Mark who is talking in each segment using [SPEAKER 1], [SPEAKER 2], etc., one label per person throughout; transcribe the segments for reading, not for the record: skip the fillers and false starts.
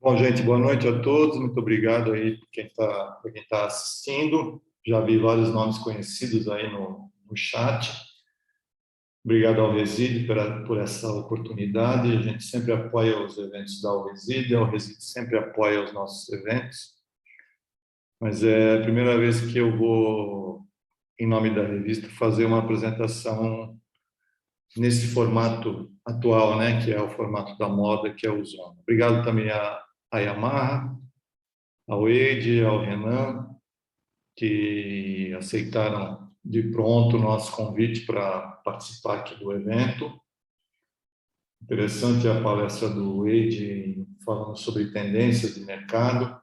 [SPEAKER 1] Bom, gente, boa noite a todos. Muito obrigado aí por quem tá assistindo. Já vi vários nomes conhecidos aí no chat. Obrigado ao Reside por essa oportunidade. A gente sempre apoia os eventos da Reside, a Reside sempre apoia os nossos eventos. Mas é a primeira vez que eu vou, em nome da revista, fazer uma apresentação nesse formato atual, né, que é o formato da moda, que é o Zoom. Obrigado também a Yamaha, ao Eide, ao Renan, que aceitaram de pronto o nosso convite para participar aqui do evento. Interessante a palestra do Eide falando sobre tendências de mercado.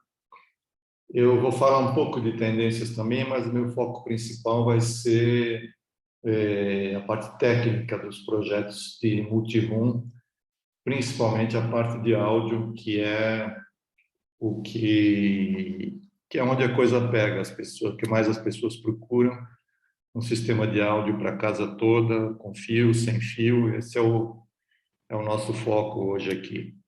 [SPEAKER 1] Eu vou falar um pouco de tendências também, mas o meu foco principal vai ser a parte técnica dos projetos de multi-room, principalmente a parte de áudio, que é o que é onde a coisa pega as pessoas, que mais as pessoas procuram, um sistema de áudio para a casa toda, com fio, sem fio. Esse é o nosso foco hoje aqui.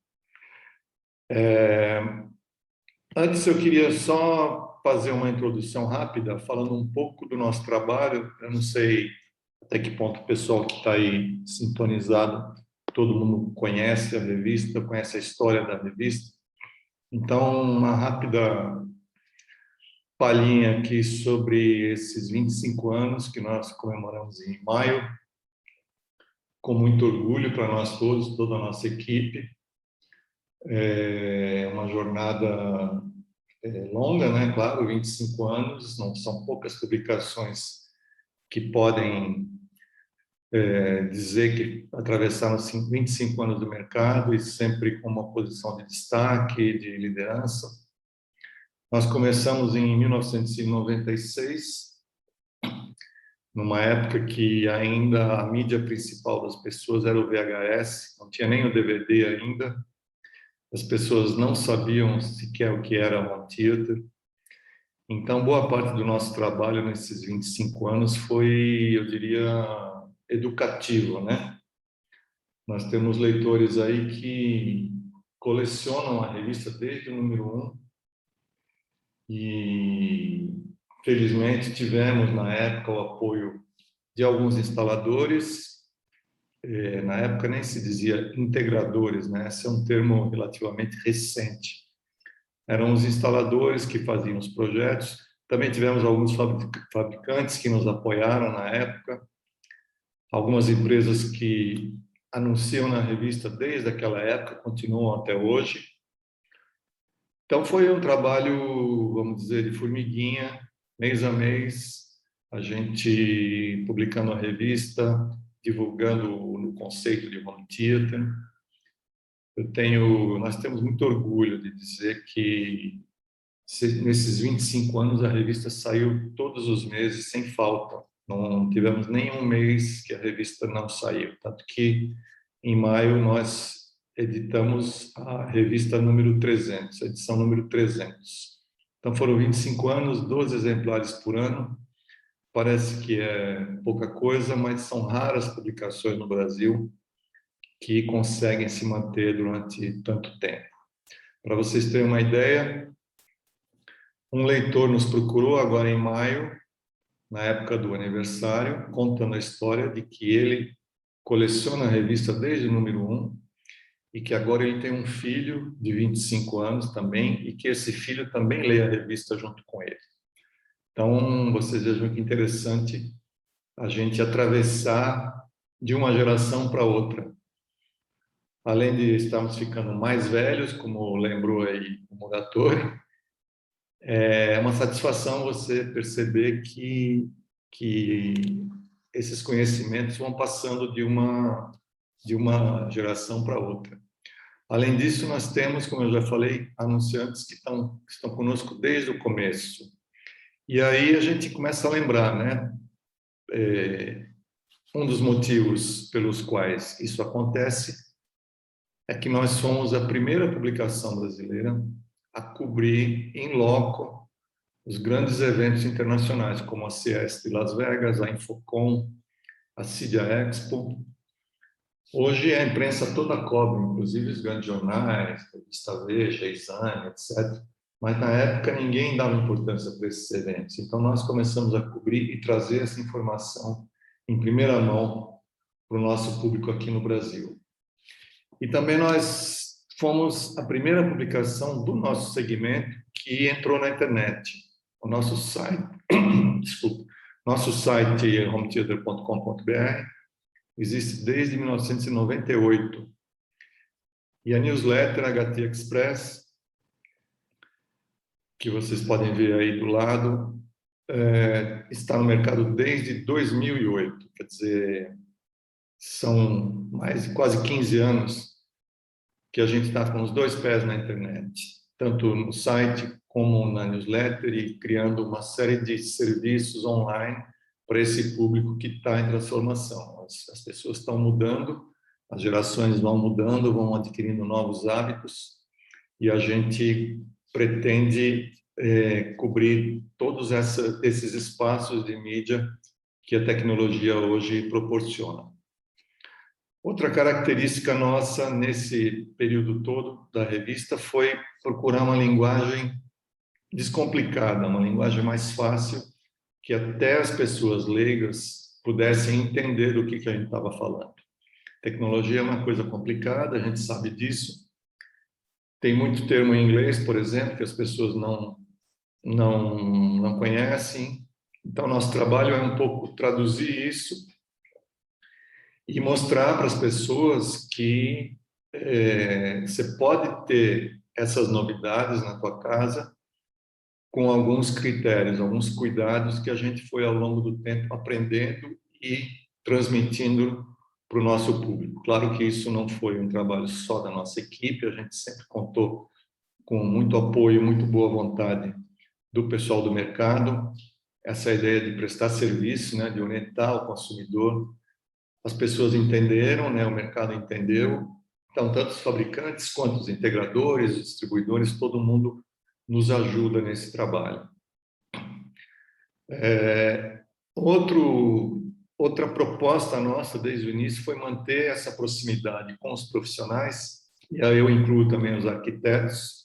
[SPEAKER 1] Antes eu queria só fazer uma introdução rápida, falando um pouco do nosso trabalho. Eu não sei até que ponto o pessoal que está aí sintonizado, todo mundo conhece a revista, conhece a história da revista. Então, uma rápida palhinha aqui sobre esses 25 anos que nós comemoramos em maio, com muito orgulho para nós todos, toda a nossa equipe. É uma jornada longa, né? Claro, 25 anos, não são poucas publicações que podem dizer que atravessaram 25 anos do mercado e sempre com uma posição de destaque, de liderança. Nós começamos em 1996, numa época que ainda a mídia principal das pessoas era o VHS, não tinha nem o DVD ainda. As pessoas não sabiam sequer o que era home theater. Então, boa parte do nosso trabalho nesses 25 anos foi, eu diria, educativo, né? Nós temos leitores aí que colecionam a revista desde o número 1 e, felizmente, tivemos na época o apoio de alguns instaladores. Na época nem se dizia integradores, né? Esse é um termo relativamente recente. Eram os instaladores que faziam os projetos. Também tivemos alguns fabricantes que nos apoiaram na época, algumas empresas que anunciam na revista desde aquela época, continuam até hoje. Então foi um trabalho, vamos dizer, de formiguinha, mês a mês, a gente publicando a revista, divulgando no conceito de home theater. Nós temos muito orgulho de dizer que nesses 25 anos a revista saiu todos os meses sem falta. Não tivemos nenhum mês que a revista não saiu, tanto que em maio nós editamos a revista número 300, a edição número 300. Então foram 25 anos, 12 exemplares por ano. Parece que é pouca coisa, mas são raras publicações no Brasil que conseguem se manter durante tanto tempo. Para vocês terem uma ideia, um leitor nos procurou agora em maio, na época do aniversário, contando a história de que ele coleciona a revista desde o número 1 e que agora ele tem um filho de 25 anos também e que esse filho também lê a revista junto com ele. Então, vocês vejam que interessante a gente atravessar de uma geração para outra. Além de estarmos ficando mais velhos, como lembrou aí o Mogatori, é uma satisfação você perceber que esses conhecimentos vão passando de uma geração para outra. Além disso, nós temos, como eu já falei, anunciantes que estão conosco desde o começo. E aí a gente começa a lembrar, né? Um dos motivos pelos quais isso acontece é que nós somos a primeira publicação brasileira a cobrir em loco os grandes eventos internacionais, como a CES de Las Vegas, a Infocom, a Cydia Expo. Hoje a imprensa toda cobre, inclusive os grandes jornais, Revista Veja, Exame, etc. Mas na época ninguém dava importância para esses eventos. Então nós começamos a cobrir e trazer essa informação em primeira mão para o nosso público aqui no Brasil. E também nós fomos a primeira publicação do nosso segmento que entrou na internet. O nosso site, desculpa, nosso site é hometheater.com.br, existe desde 1998. E a newsletter HT Express, que vocês podem ver aí do lado, está no mercado desde 2008. Quer dizer, são mais de quase 15 anos que a gente está com os dois pés na internet, tanto no site como na newsletter, e criando uma série de serviços online para esse público que está em transformação. As pessoas estão mudando, as gerações vão mudando, vão adquirindo novos hábitos, e a gente pretende cobrir todos esses espaços de mídia que a tecnologia hoje proporciona. Outra característica nossa nesse período todo da revista foi procurar uma linguagem descomplicada, uma linguagem mais fácil, que até as pessoas leigas pudessem entender do que a gente estava falando. Tecnologia é uma coisa complicada, a gente sabe disso. Tem muito termo em inglês, por exemplo, que as pessoas não conhecem. Então, nosso trabalho é um pouco traduzir isso e mostrar para as pessoas que você pode ter essas novidades na tua casa com alguns critérios, alguns cuidados que a gente foi ao longo do tempo aprendendo e transmitindo para o nosso público. Claro que isso não foi um trabalho só da nossa equipe, a gente sempre contou com muito apoio, muito boa vontade do pessoal do mercado, essa ideia de prestar serviço, né, de orientar o consumidor. As pessoas entenderam, né, o mercado entendeu. Então, tanto os fabricantes quanto os integradores, os distribuidores, todo mundo nos ajuda nesse trabalho. Outra proposta nossa desde o início foi manter essa proximidade com os profissionais, e aí eu incluo também os arquitetos,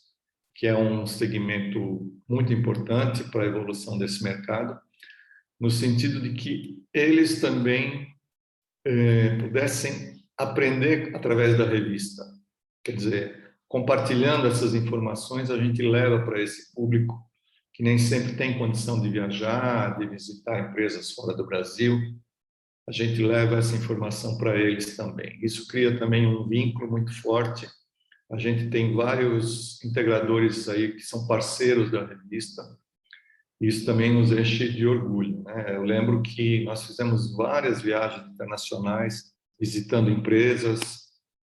[SPEAKER 1] que é um segmento muito importante para a evolução desse mercado, no sentido de que eles também pudessem aprender através da revista. Quer dizer, compartilhando essas informações, a gente leva para esse público que nem sempre tem condição de viajar, de visitar empresas fora do Brasil. A gente leva essa informação para eles também. Isso cria também um vínculo muito forte. A gente tem vários integradores aí que são parceiros da revista. Isso também nos enche de orgulho, né? Eu lembro que nós fizemos várias viagens internacionais, visitando empresas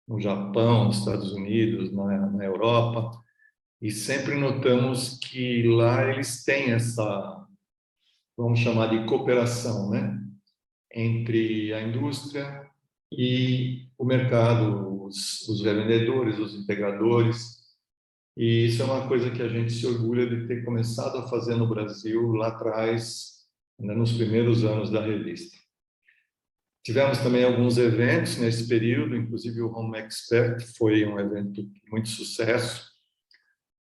[SPEAKER 1] no Japão, nos Estados Unidos, na Europa, e sempre notamos que lá eles têm essa, vamos chamar de cooperação, né, entre a indústria e o mercado, os revendedores, os integradores. E isso é uma coisa que a gente se orgulha de ter começado a fazer no Brasil lá atrás, ainda nos primeiros anos da revista. Tivemos também alguns eventos nesse período, inclusive o Home Expert foi um evento de muito sucesso,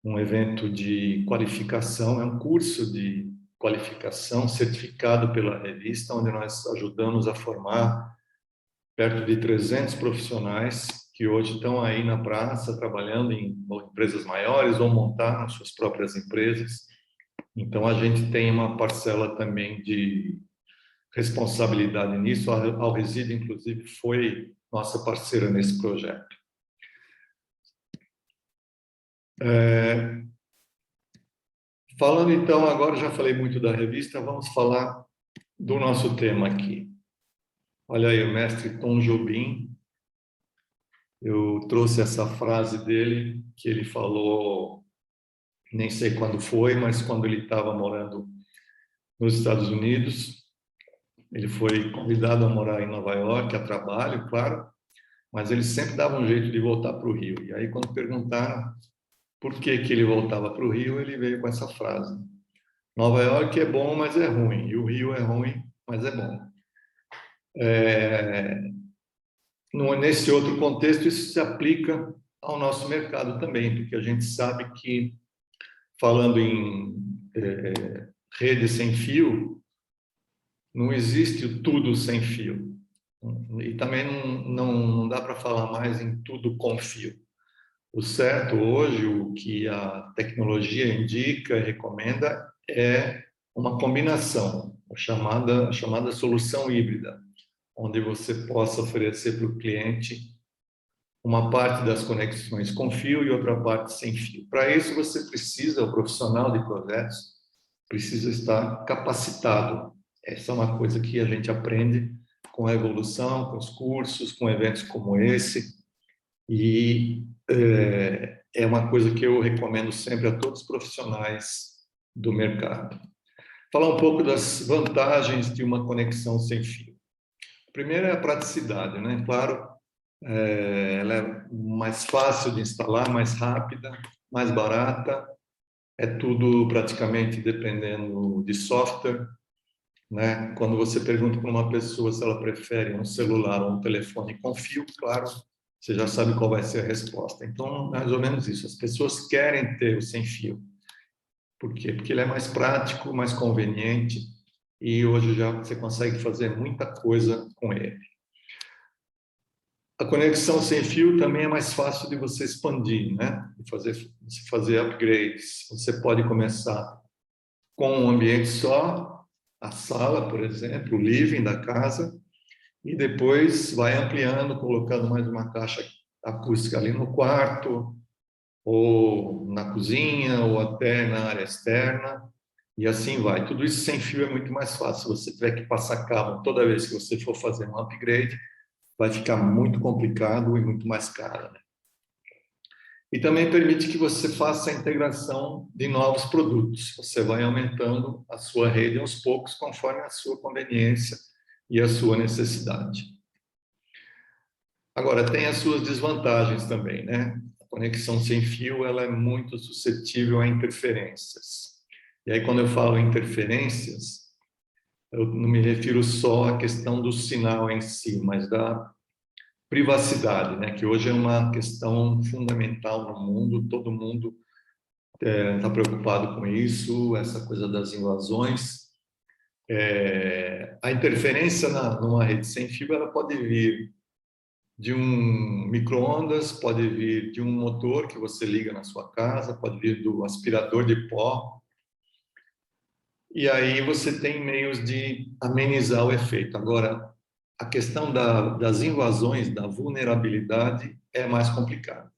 [SPEAKER 1] um evento de qualificação, é um curso de qualificação certificado pela revista, onde nós ajudamos a formar perto de 300 profissionais que hoje estão aí na praça trabalhando em empresas maiores ou montaram suas próprias empresas. Então, a gente tem uma parcela também de responsabilidade nisso. A Alresida, inclusive, foi nossa parceira nesse projeto. Falando então, agora já falei muito da revista, vamos falar do nosso tema aqui. Olha aí, o mestre Tom Jobim. Eu trouxe essa frase dele, que ele falou, nem sei quando foi, mas quando ele estava morando nos Estados Unidos. Ele foi convidado a morar em Nova York, a trabalho, claro, mas ele sempre dava um jeito de voltar para o Rio. E aí, quando perguntaram por que ele voltava para o Rio, ele veio com essa frase: Nova York é bom, mas é ruim, e o Rio é ruim, mas é bom. Nesse outro contexto, isso se aplica ao nosso mercado também, porque a gente sabe que, falando em rede sem fio, não existe o tudo sem fio. E também não dá para falar mais em tudo com fio. O certo hoje, o que a tecnologia indica e recomenda é uma combinação, a chamada solução híbrida, onde você possa oferecer para o cliente uma parte das conexões com fio e outra parte sem fio. Para isso, você precisa, o profissional de projetos, precisa estar capacitado. Essa é uma coisa que a gente aprende com a evolução, com os cursos, com eventos como esse, e é uma coisa que eu recomendo sempre a todos os profissionais do mercado. Falar um pouco das vantagens de uma conexão sem fio. A primeira é a praticidade, né? Claro, ela é mais fácil de instalar, mais rápida, mais barata, é tudo praticamente dependendo de software, né? Quando você pergunta para uma pessoa se ela prefere um celular ou um telefone com fio, claro, você já sabe qual vai ser a resposta. Então, mais ou menos isso. As pessoas querem ter o sem fio. Por quê? Porque ele é mais prático, mais conveniente e hoje já você consegue fazer muita coisa com ele. A conexão sem fio também é mais fácil de você expandir, né? De fazer upgrades. Você pode começar com um ambiente só, a sala, por exemplo, o living da casa, e depois vai ampliando, colocando mais uma caixa acústica ali no quarto, ou na cozinha, ou até na área externa, e assim vai. Tudo isso sem fio é muito mais fácil. Se você tiver que passar cabo toda vez que você for fazer um upgrade, vai ficar muito complicado e muito mais caro, né? E também permite que você faça a integração de novos produtos. Você vai aumentando a sua rede aos poucos, conforme a sua conveniência e a sua necessidade. Agora, tem as suas desvantagens também, né? A conexão sem fio, ela é muito suscetível a interferências. E aí, quando eu falo interferências, eu não me refiro só à questão do sinal em si, mas da privacidade, né? Que hoje é uma questão fundamental no mundo, todo mundo está preocupado com isso, essa coisa das invasões. A interferência numa rede sem fio, ela pode vir de um micro-ondas, pode vir de um motor que você liga na sua casa, pode vir do aspirador de pó, e aí você tem meios de amenizar o efeito. Agora, a questão das invasões, da vulnerabilidade, é mais complicada.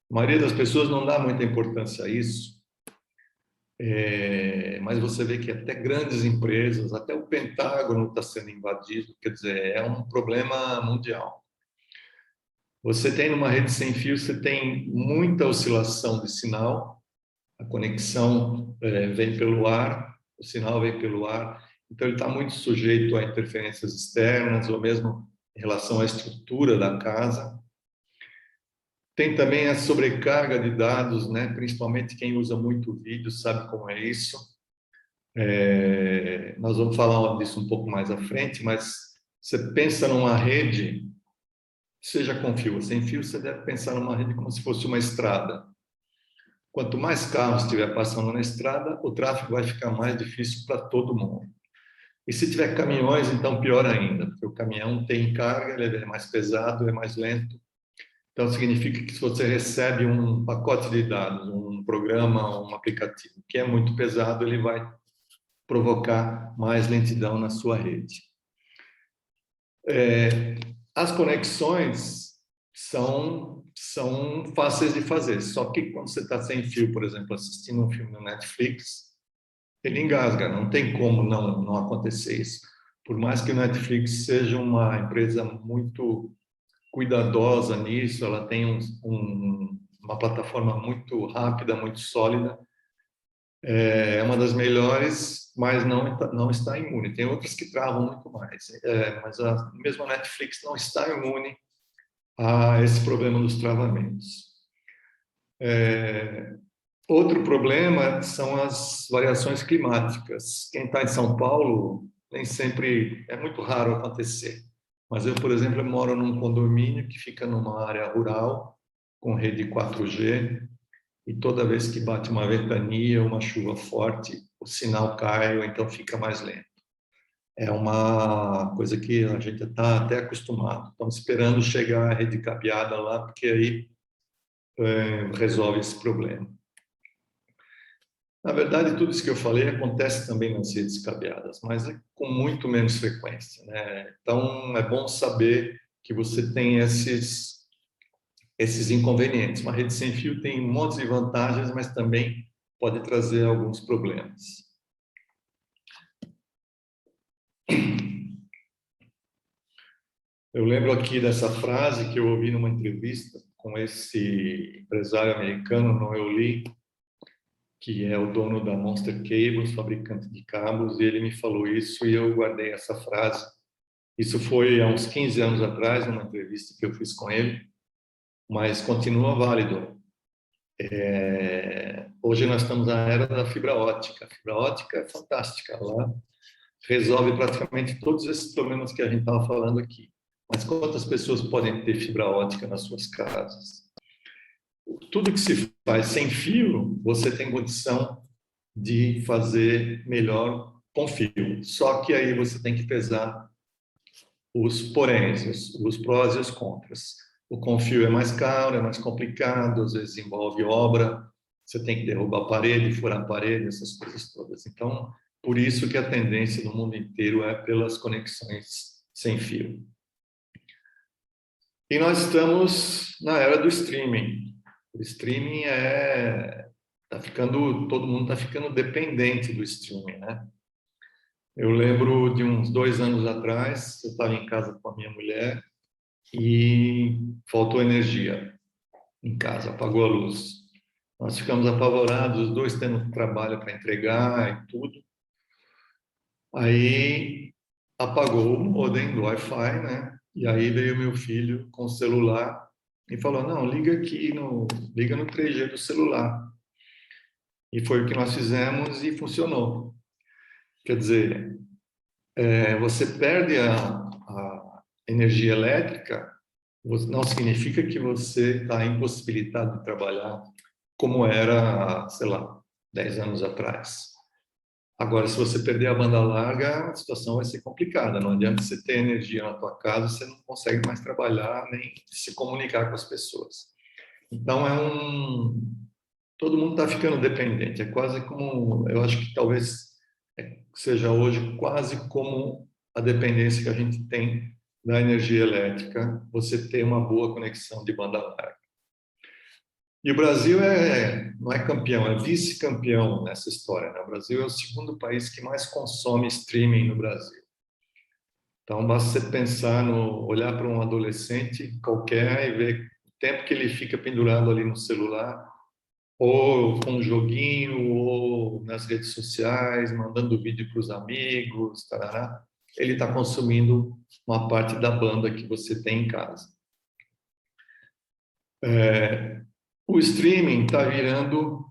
[SPEAKER 1] A maioria das pessoas não dá muita importância a isso, mas você vê que até grandes empresas, até o Pentágono está sendo invadido, quer dizer, é um problema mundial. Você tem numa rede sem fio, você tem muita oscilação de sinal, a conexão vem pelo ar, o sinal vem pelo ar, então ele está muito sujeito a interferências externas ou mesmo em relação à estrutura da casa. Tem também a sobrecarga de dados, né? Principalmente quem usa muito vídeo sabe como é isso. Nós vamos falar disso um pouco mais à frente, mas você pensa numa rede, seja com fio ou sem fio, você deve pensar numa rede como se fosse uma estrada. Quanto mais carros estiver passando na estrada, o tráfego vai ficar mais difícil para todo mundo. E se tiver caminhões, então pior ainda, porque o caminhão tem carga, ele é mais pesado, é mais lento. Então significa que se você recebe um pacote de dados, um programa, um aplicativo que é muito pesado, ele vai provocar mais lentidão na sua rede. As conexões são fáceis de fazer, só que quando você está sem fio, por exemplo, assistindo um filme no Netflix, ele engasga, não tem como não acontecer isso. Por mais que o Netflix seja uma empresa muito cuidadosa nisso, ela tem uma plataforma muito rápida, muito sólida, é uma das melhores, mas não está imune. Tem outras que travam muito mais, mas mesmo a Netflix não está imune a esse problema dos travamentos. Outro problema são as variações climáticas. Quem está em São Paulo, nem sempre, é muito raro acontecer, Mas eu, por exemplo, moro num condomínio que fica numa área rural, com rede 4G, e toda vez que bate uma ventania, uma chuva forte, o sinal cai ou então fica mais lento. É uma coisa que a gente está até acostumado. Estamos esperando chegar a rede cabeada lá, porque aí resolve esse problema. Na verdade, tudo isso que eu falei acontece também nas redes cabeadas, mas é com muito menos frequência, né? Então, é bom saber que você tem esses inconvenientes. Uma rede sem fio tem um monte de vantagens, mas também pode trazer alguns problemas. Eu lembro aqui dessa frase que eu ouvi numa entrevista com esse empresário americano, Noel Lee, que é o dono da Monster Cables, fabricante de cabos, e ele me falou isso e eu guardei essa frase. Isso foi há uns 15 anos atrás, numa entrevista que eu fiz com ele, mas continua válido. Hoje nós estamos na era da fibra ótica. A fibra ótica é fantástica, ela resolve praticamente todos esses problemas que a gente estava falando aqui. Mas quantas pessoas podem ter fibra ótica nas suas casas? Tudo que se faz sem fio, você tem condição de fazer melhor com fio. Só que aí você tem que pesar os poréns, os prós e os contras. O com fio é mais caro, é mais complicado, às vezes envolve obra, você tem que derrubar a parede, furar a parede, essas coisas todas. Então, por isso que a tendência no mundo inteiro é pelas conexões sem fio. E nós estamos na era do streaming. O streaming todo mundo está ficando dependente do streaming, né? Eu lembro de uns 2 anos atrás, eu estava em casa com a minha mulher e faltou energia em casa, apagou a luz. Nós ficamos apavorados, os dois tendo trabalho para entregar e tudo. Aí apagou o modem do Wi-Fi, né? E aí veio meu filho com o celular e falou: não, liga no 3G do celular. E foi o que nós fizemos e funcionou. Quer dizer, você perde a energia elétrica, não significa que você está impossibilitado de trabalhar como era, sei lá, 10 anos atrás. Agora, se você perder a banda larga, a situação vai ser complicada. Não adianta você ter energia na tua casa, você não consegue mais trabalhar nem se comunicar com as pessoas. Então, todo mundo está ficando dependente. É quase como, eu acho que talvez seja hoje quase como a dependência que a gente tem da energia elétrica, você ter uma boa conexão de banda larga. E o Brasil não é campeão, é vice-campeão nessa história, né? O Brasil é o segundo país que mais consome streaming no Brasil. Então, basta você olhar para um adolescente qualquer e ver o tempo que ele fica pendurado ali no celular, ou com um joguinho, ou nas redes sociais, mandando vídeo para os amigos, tarará. Ele está consumindo uma parte da banda que você tem em casa. O streaming está virando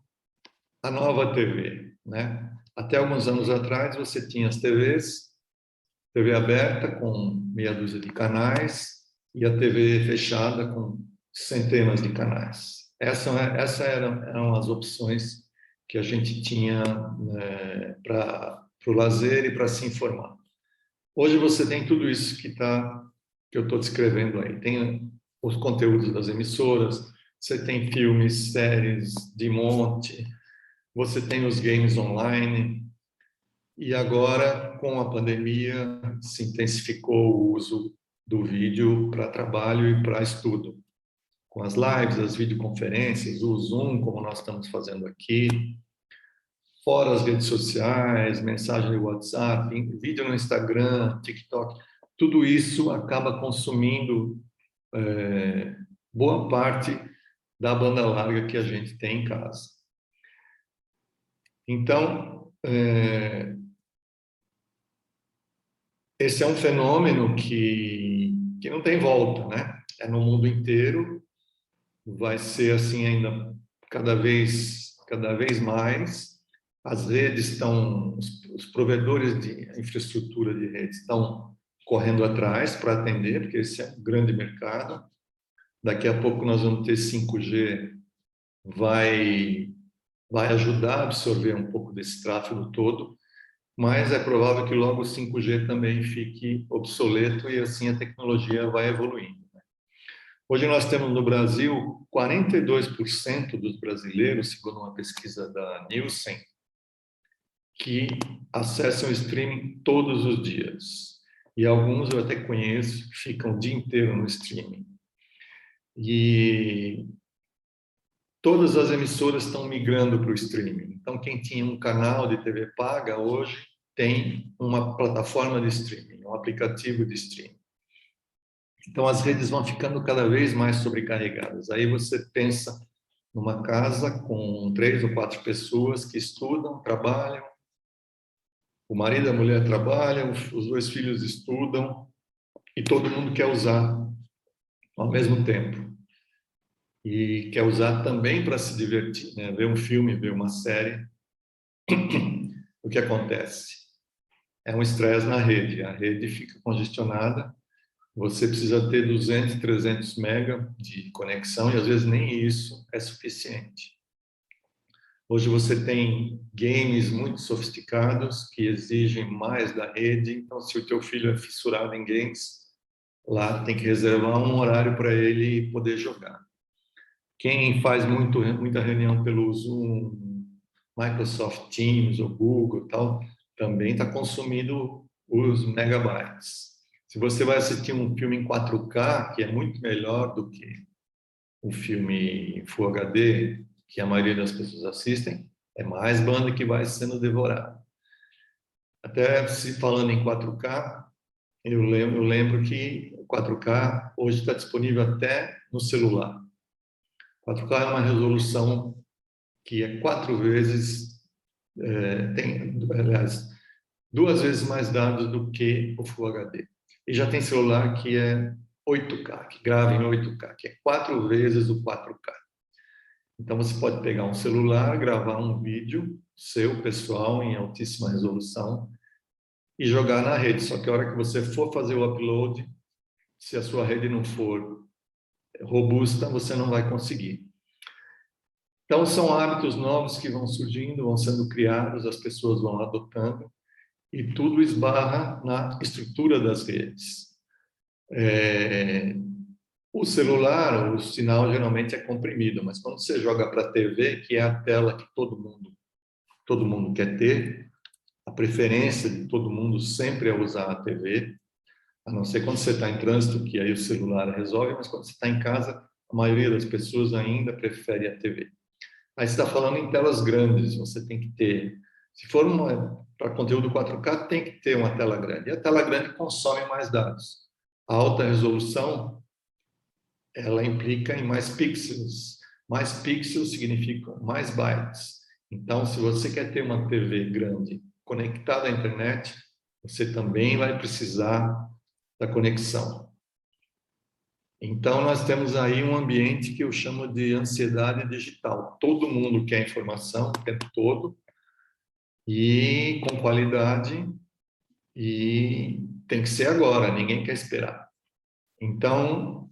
[SPEAKER 1] a nova TV, né? Até alguns anos atrás você tinha as TVs, TV aberta com meia dúzia de canais e a TV fechada com centenas de canais. Essas eram as opções que a gente tinha, né, para o lazer e para se informar. Hoje você tem tudo isso que eu estou descrevendo aí. Tem os conteúdos das emissoras, você tem filmes, séries de monte, você tem os games online, e agora, com a pandemia, se intensificou o uso do vídeo para trabalho e para estudo. Com as lives, as videoconferências, o Zoom, como nós estamos fazendo aqui, fora as redes sociais, mensagem no WhatsApp, vídeo no Instagram, TikTok, tudo isso acaba consumindo boa parte da banda larga que a gente tem em casa. Então, esse é um fenômeno que não tem volta, né? É no mundo inteiro, vai ser assim ainda cada vez mais. As redes os provedores de infraestrutura de redes estão correndo atrás para atender, porque esse é um grande mercado. Daqui a pouco nós vamos ter 5G, vai ajudar a absorver um pouco desse tráfego todo, mas é provável que logo o 5G também fique obsoleto e assim a tecnologia vai evoluindo. Hoje nós temos no Brasil 42% dos brasileiros, segundo uma pesquisa da Nielsen, que acessam o streaming todos os dias. E alguns eu até conheço, ficam o dia inteiro no streaming. E todas as emissoras estão migrando para o streaming. Então, quem tinha um canal de TV paga, hoje tem uma plataforma de streaming, um aplicativo de streaming. Então, as redes vão ficando cada vez mais sobrecarregadas. Aí você pensa numa casa com 3 ou 4 pessoas que estudam, trabalham, o marido e a mulher trabalham, os 2 filhos estudam, e todo mundo quer usar ao mesmo tempo. E quer usar também para se divertir, né? Ver um filme, ver uma série. O que acontece? É um estresse na rede. A rede fica congestionada. Você precisa ter 200, 300 mega de conexão e às vezes nem isso é suficiente. Hoje você tem games muito sofisticados que exigem mais da rede. Então, se o teu filho é fissurado em games, lá tem que reservar um horário para ele poder jogar. Quem faz muita reunião pelo Zoom, Microsoft Teams ou Google tal, também está consumindo os megabytes. Se você vai assistir um filme em 4K, que é muito melhor do que o filme Full HD, que a maioria das pessoas assistem, é mais banda que vai sendo devorada. Até se falando em 4K, eu lembro que o 4K hoje está disponível até no celular. 4K é uma resolução que é 4 vezes, aliás, 2 vezes mais dados do que o Full HD. E já tem celular que é 8K, que grava em 8K, que é 4 vezes o 4K. Então você pode pegar um celular, gravar um vídeo seu, pessoal, em altíssima resolução e jogar na rede. Só que a hora que você for fazer o upload, se a sua rede não for robusta, você não vai conseguir. Então, são hábitos novos que vão surgindo, vão sendo criados, as pessoas vão adotando, e tudo esbarra na estrutura das redes. O celular, o sinal geralmente é comprimido, mas quando você joga para a TV, que é a tela que todo mundo quer ter, a preferência de todo mundo sempre é usar a TV, a não ser quando você está em trânsito, que aí o celular resolve, mas quando você está em casa, a maioria das pessoas ainda prefere a TV. Aí você está falando em telas grandes, você tem que ter, se for para conteúdo 4K, tem que ter uma tela grande. E a tela grande consome mais dados. A alta resolução, ela implica em mais pixels. Mais pixels significam mais bytes. Então, se você quer ter uma TV grande conectada à internet, você também vai precisar da conexão. Então, nós temos aí um ambiente que eu chamo de ansiedade digital. Todo mundo quer informação o tempo todo e com qualidade, e tem que ser agora, ninguém quer esperar. Então,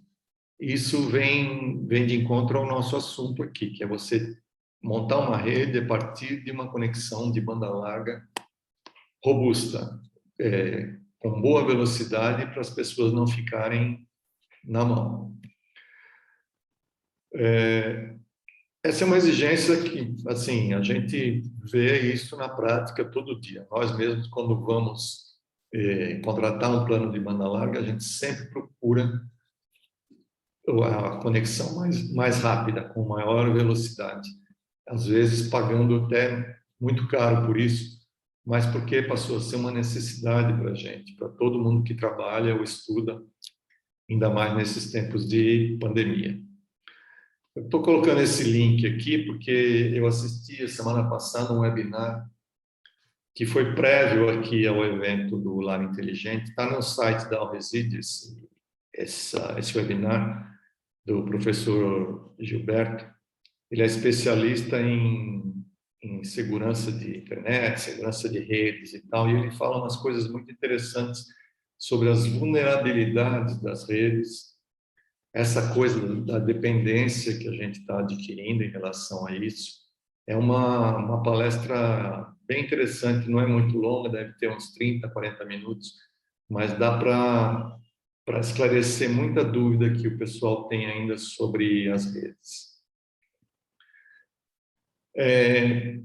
[SPEAKER 1] isso vem de encontro ao nosso assunto aqui, que é você montar uma rede a partir de uma conexão de banda larga robusta, com boa velocidade para as pessoas não ficarem na mão. Essa é uma exigência que, assim, a gente vê isso na prática todo dia. Nós mesmos, quando vamos contratar um plano de banda larga, a gente sempre procura a conexão mais rápida, com maior velocidade. Às vezes pagando até muito caro por isso, mas porque passou a ser uma necessidade para a gente, para todo mundo que trabalha ou estuda, ainda mais nesses tempos de pandemia. Eu estou colocando esse link aqui porque eu assisti a semana passada um webinar que foi prévio aqui ao evento do Lar Inteligente. Está no site da Alreside esse webinar do professor Gilberto. Ele é especialista em segurança de internet, segurança de redes e tal, e ele fala umas coisas muito interessantes sobre as vulnerabilidades das redes, essa coisa da dependência que a gente está adquirindo em relação a isso. É uma palestra bem interessante, não é muito longa, deve ter uns 30, 40 minutos, mas dá para esclarecer muita dúvida que o pessoal tem ainda sobre as redes.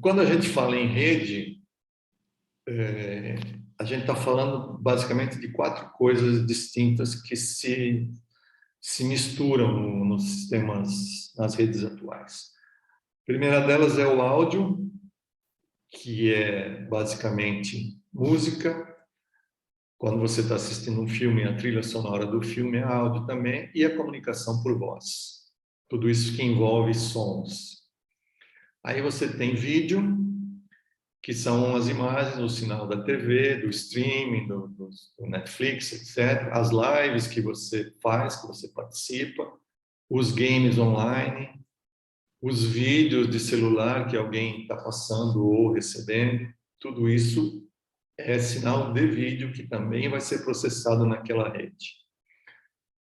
[SPEAKER 1] Quando a gente fala em rede, a gente está falando basicamente de 4 coisas distintas que se misturam nos sistemas, nas redes atuais. A primeira delas é o áudio, que é basicamente música. Quando você está assistindo um filme, a trilha sonora do filme é áudio também, e a comunicação por voz. Tudo isso que envolve sons. Aí você tem vídeo, que são as imagens, o sinal da TV, do streaming, do Netflix, etc. As lives que você faz, que você participa, os games online, os vídeos de celular que alguém está passando ou recebendo, tudo isso é sinal de vídeo que também vai ser processado naquela rede.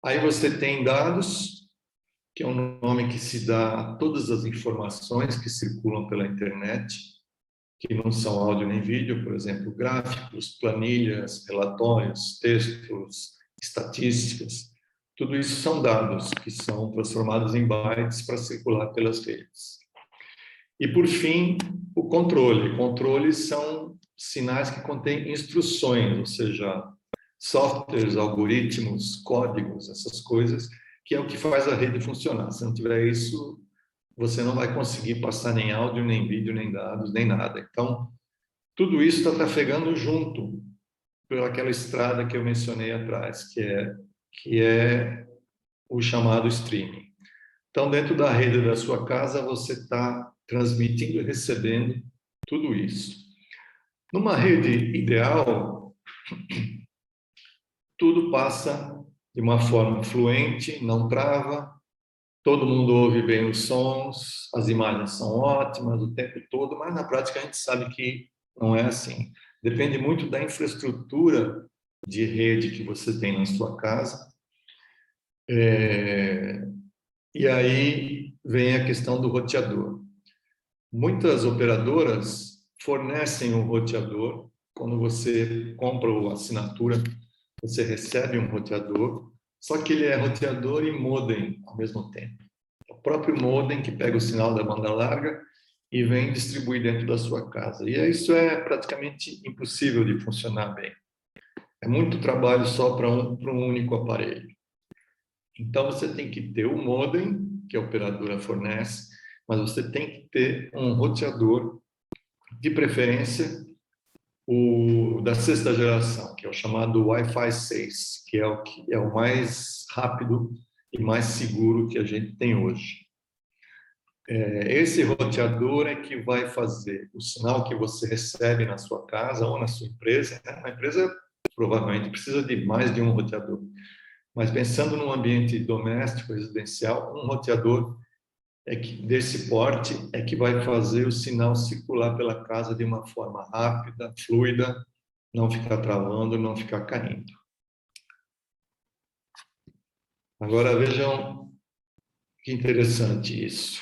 [SPEAKER 1] Aí você tem dados, que é um nome que se dá a todas as informações que circulam pela internet, que não são áudio nem vídeo, por exemplo, gráficos, planilhas, relatórios, textos, estatísticas. Tudo isso são dados que são transformados em bytes para circular pelas redes. E, por fim, o controle. Controles são sinais que contêm instruções, ou seja, softwares, algoritmos, códigos, essas coisas, que é o que faz a rede funcionar. Se não tiver isso, você não vai conseguir passar nem áudio, nem vídeo, nem dados, nem nada. Então, tudo isso está trafegando junto pelaquela estrada que eu mencionei atrás, que é o chamado streaming. Então, dentro da rede da sua casa, você está transmitindo e recebendo tudo isso. Numa rede ideal, tudo passa de uma forma fluente, não trava, todo mundo ouve bem os sons, as imagens são ótimas o tempo todo, mas na prática a gente sabe que não é assim. Depende muito da infraestrutura de rede que você tem na sua casa. E aí vem a questão do roteador. Muitas operadoras fornecem o roteador. Quando você compra a assinatura, você recebe um roteador, só que ele é roteador e modem ao mesmo tempo. É o próprio modem que pega o sinal da banda larga e vem distribuir dentro da sua casa. E isso é praticamente impossível de funcionar bem. É muito trabalho só para um único aparelho. Então, você tem que ter o modem, que a operadora fornece, mas você tem que ter um roteador, de preferência, o da 6ª geração, que é o chamado Wi-Fi 6, que é o mais rápido e mais seguro que a gente tem hoje. Esse roteador é que vai fazer o sinal que você recebe na sua casa ou na sua empresa. Né? A empresa provavelmente precisa de mais de um roteador. Mas pensando num ambiente doméstico, residencial, um roteador desse porte é que vai fazer o sinal circular pela casa de uma forma rápida, fluida, não ficar travando, não ficar caindo. Agora vejam que interessante isso.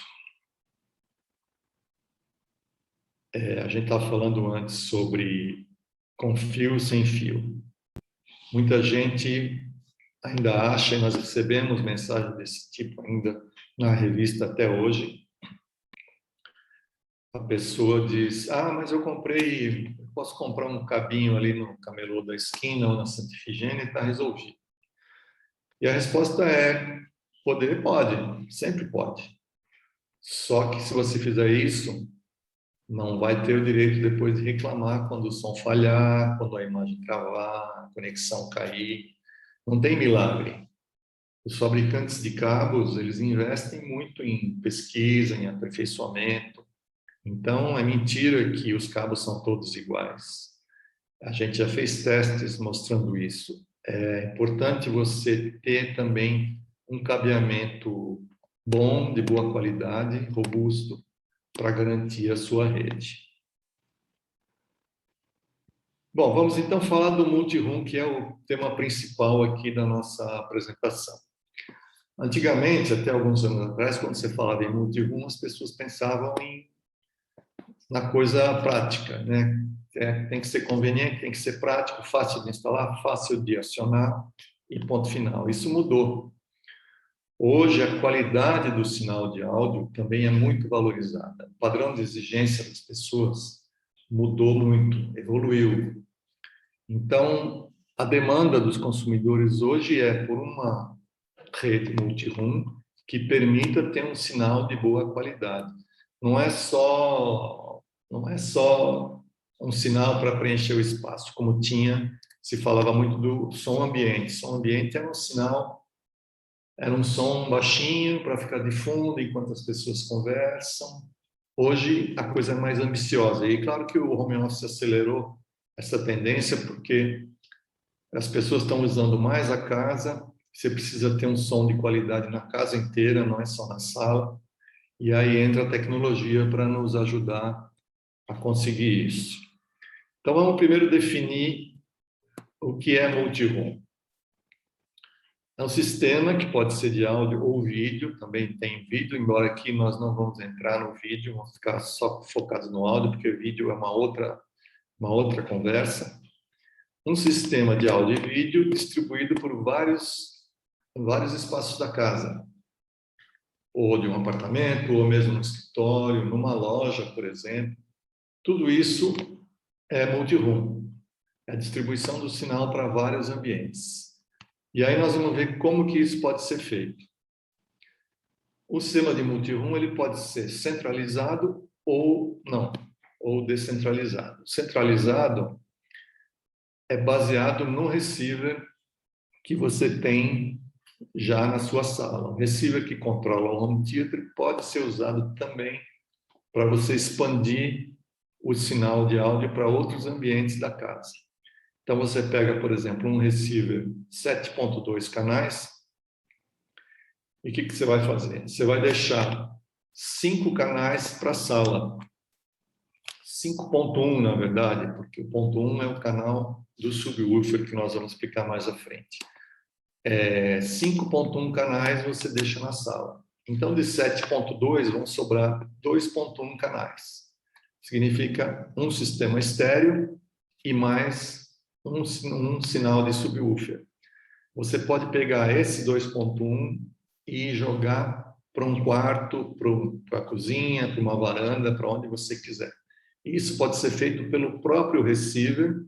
[SPEAKER 1] A gente estava falando antes sobre com fio, sem fio. Muita gente ainda acha, e nós recebemos mensagens desse tipo ainda na revista até hoje. A pessoa diz, mas eu posso comprar um cabinho ali no camelô da esquina ou na Santa Efigênia e está resolvido. E a resposta é, pode, sempre pode. Só que se você fizer isso, não vai ter o direito depois de reclamar quando o som falhar, quando a imagem travar, a conexão cair. Não tem milagre. Os fabricantes de cabos, eles investem muito em pesquisa, em aperfeiçoamento. Então, é mentira que os cabos são todos iguais. A gente já fez testes mostrando isso. É importante você ter também um cabeamento bom, de boa qualidade, robusto, para garantir a sua rede. Bom, vamos então falar do multi-room, que é o tema principal aqui da nossa apresentação. Antigamente, até alguns anos atrás, quando você falava em multi-room, as pessoas pensavam na coisa prática, né? Tem que ser conveniente, tem que ser prático, fácil de instalar, fácil de acionar e ponto final. Isso mudou. Hoje, a qualidade do sinal de áudio também é muito valorizada. O padrão de exigência das pessoas mudou muito, evoluiu. Então, a demanda dos consumidores hoje é por uma rede multi-room que permita ter um sinal de boa qualidade. Não é só um sinal para preencher o espaço, como se falava muito do som ambiente. Som ambiente era um sinal, era um som baixinho para ficar de fundo enquanto as pessoas conversam. Hoje a coisa é mais ambiciosa. E claro que o home office acelerou essa tendência porque as pessoas estão usando mais a casa, você precisa ter um som de qualidade na casa inteira, não é só na sala. E aí entra a tecnologia para nos ajudar a conseguir isso. Então vamos primeiro definir o que é multi-room. É um sistema que pode ser de áudio ou vídeo, também tem vídeo, embora aqui nós não vamos entrar no vídeo, vamos ficar só focados no áudio, porque vídeo é uma outra conversa. Um sistema de áudio e vídeo distribuído por vários espaços da casa, ou de um apartamento, ou mesmo no escritório, numa loja, por exemplo. Tudo isso é multi-room, é a distribuição do sinal para vários ambientes. E aí nós vamos ver como que isso pode ser feito. O sistema de multi-room ele pode ser centralizado ou não, ou descentralizado. Centralizado é baseado no receiver que você tem já na sua sala. O receiver que controla o home theater pode ser usado também para você expandir o sinal de áudio para outros ambientes da casa. Então você pega, por exemplo, um receiver 7.2 canais e o que você vai fazer? Você vai deixar 5 canais para a sala. 5.1, na verdade, porque o ponto 1 é o canal do subwoofer que nós vamos explicar mais à frente. 5.1 canais você deixa na sala. Então, de 7.2 vão sobrar 2.1 canais. Significa um sistema estéreo e mais um sinal de subwoofer. Você pode pegar esse 2.1 e jogar para um quarto, para a cozinha, para uma varanda, para onde você quiser. Isso pode ser feito pelo próprio receiver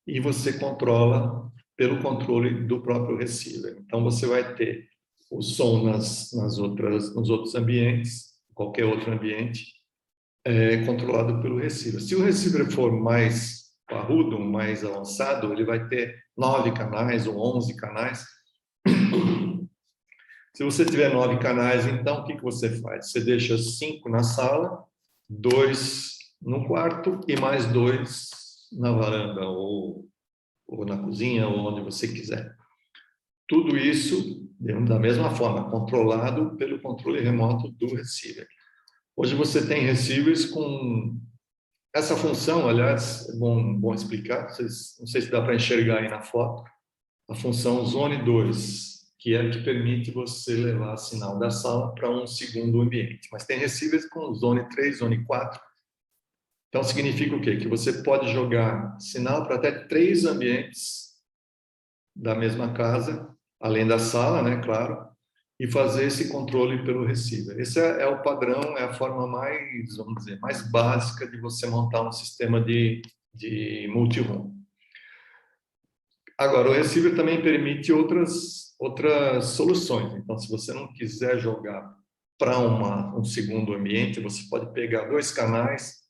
[SPEAKER 1] e você controla pelo controle do próprio receiver. Então, você vai ter o som nos outros ambientes, qualquer outro ambiente, controlado pelo receiver. Se o receiver for mais parrudo, mais avançado, ele vai ter 9 canais ou 11 canais. Se você tiver 9 canais, então, o que você faz? Você deixa 5 na sala, 2 no quarto e mais 2 na varanda ou na cozinha, ou onde você quiser. Tudo isso da mesma forma, controlado pelo controle remoto do receiver. Hoje você tem receivers com essa função, aliás, é bom explicar, não sei se dá para enxergar aí na foto, a função Zone 2, que é a que permite você levar sinal da sala para um segundo ambiente. Mas tem receivers com Zone 3, Zone 4. Então, significa o quê? Que você pode jogar sinal para até 3 ambientes da mesma casa, além da sala, né, claro, e fazer esse controle pelo receiver. Esse é o padrão, é a forma mais, vamos dizer, mais básica de você montar um sistema de multi-room. Agora, o receiver também permite outras soluções. Então, se você não quiser jogar para um segundo ambiente, você pode pegar 2 canais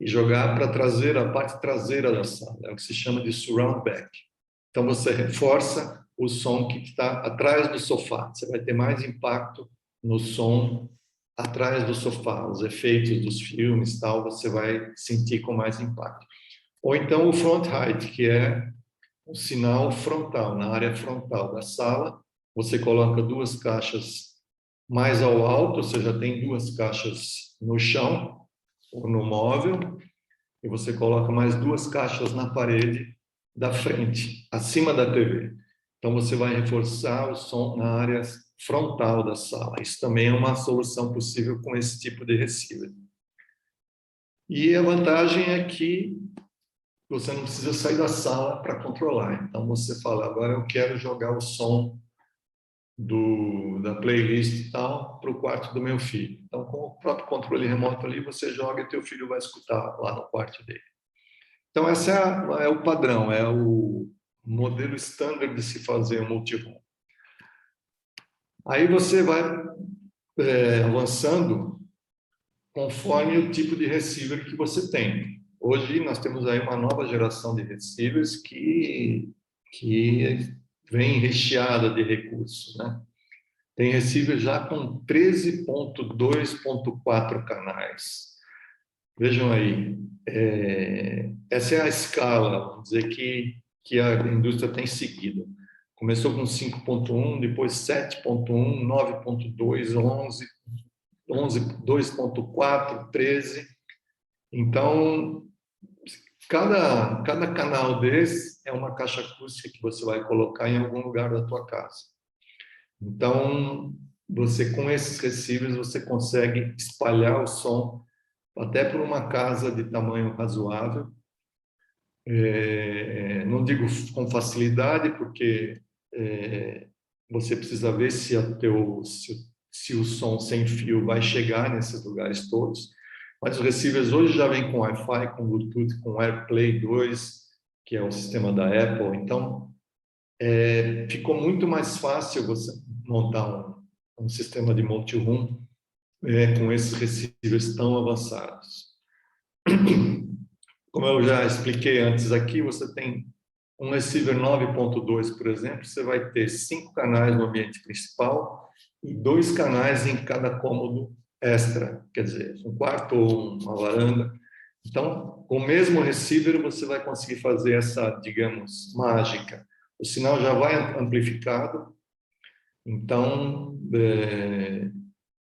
[SPEAKER 1] e jogar para a parte traseira da sala. É o que se chama de surround back. Então, você reforça o som que está atrás do sofá. Você vai ter mais impacto no som atrás do sofá. Os efeitos dos filmes, tal, você vai sentir com mais impacto. Ou então o front height, que é um sinal frontal, na área frontal da sala. Você coloca 2 caixas mais ao alto, você já tem 2 caixas no chão ou no móvel, e você coloca mais 2 caixas na parede da frente, acima da TV. Então, você vai reforçar o som na área frontal da sala. Isso também é uma solução possível com esse tipo de receiver. E a vantagem é que você não precisa sair da sala para controlar. Então, você fala, agora eu quero jogar o som da playlist e tal para o quarto do meu filho. Então, com o próprio controle remoto ali, você joga e teu filho vai escutar lá no quarto dele. Então, esse é o padrão, é o modelo standard de se fazer um multi-room. Aí você vai avançando conforme o tipo de receiver que você tem. Hoje nós temos aí uma nova geração de receivers que vem recheada de recursos, né? Tem receiver já com 13.2.4 canais. Vejam aí, essa é a escala, vamos dizer, que a indústria tem seguido. Começou com 5.1, depois 7.1, 9.2, 11, 2.4, 13. Então, cada canal desse é uma caixa acústica que você vai colocar em algum lugar da tua casa. Então, você com esses receivers, você consegue espalhar o som até por uma casa de tamanho razoável. Não digo com facilidade, porque você precisa ver se o som sem fio vai chegar nesses lugares todos. Mas os receivers hoje já vêm com Wi-Fi, com Bluetooth, com AirPlay 2, que é o sistema da Apple. Então, ficou muito mais fácil você montar um sistema de multi-room com esses receivers tão avançados. Como eu já expliquei antes aqui, você tem um receiver 9.2, por exemplo, você vai ter 5 canais no ambiente principal e 2 canais em cada cômodo extra, quer dizer, um quarto ou uma varanda. Então, com o mesmo receiver, você vai conseguir fazer essa, digamos, mágica. O sinal já vai amplificado, então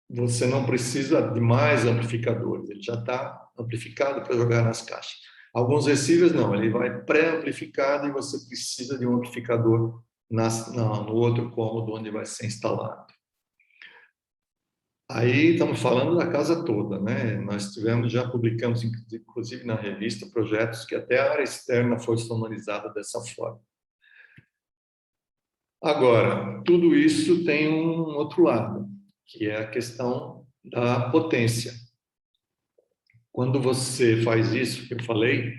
[SPEAKER 1] você não precisa de mais amplificadores, ele já está amplificado para jogar nas caixas. Alguns receivers não, ele vai pré-amplificado e você precisa de um amplificador no outro cômodo onde vai ser instalado. Aí estamos falando da casa toda, né? Nós já publicamos, inclusive na revista, projetos que até a área externa foi sonorizada dessa forma. Agora, tudo isso tem um outro lado, que é a questão da potência. Quando você faz isso que eu falei,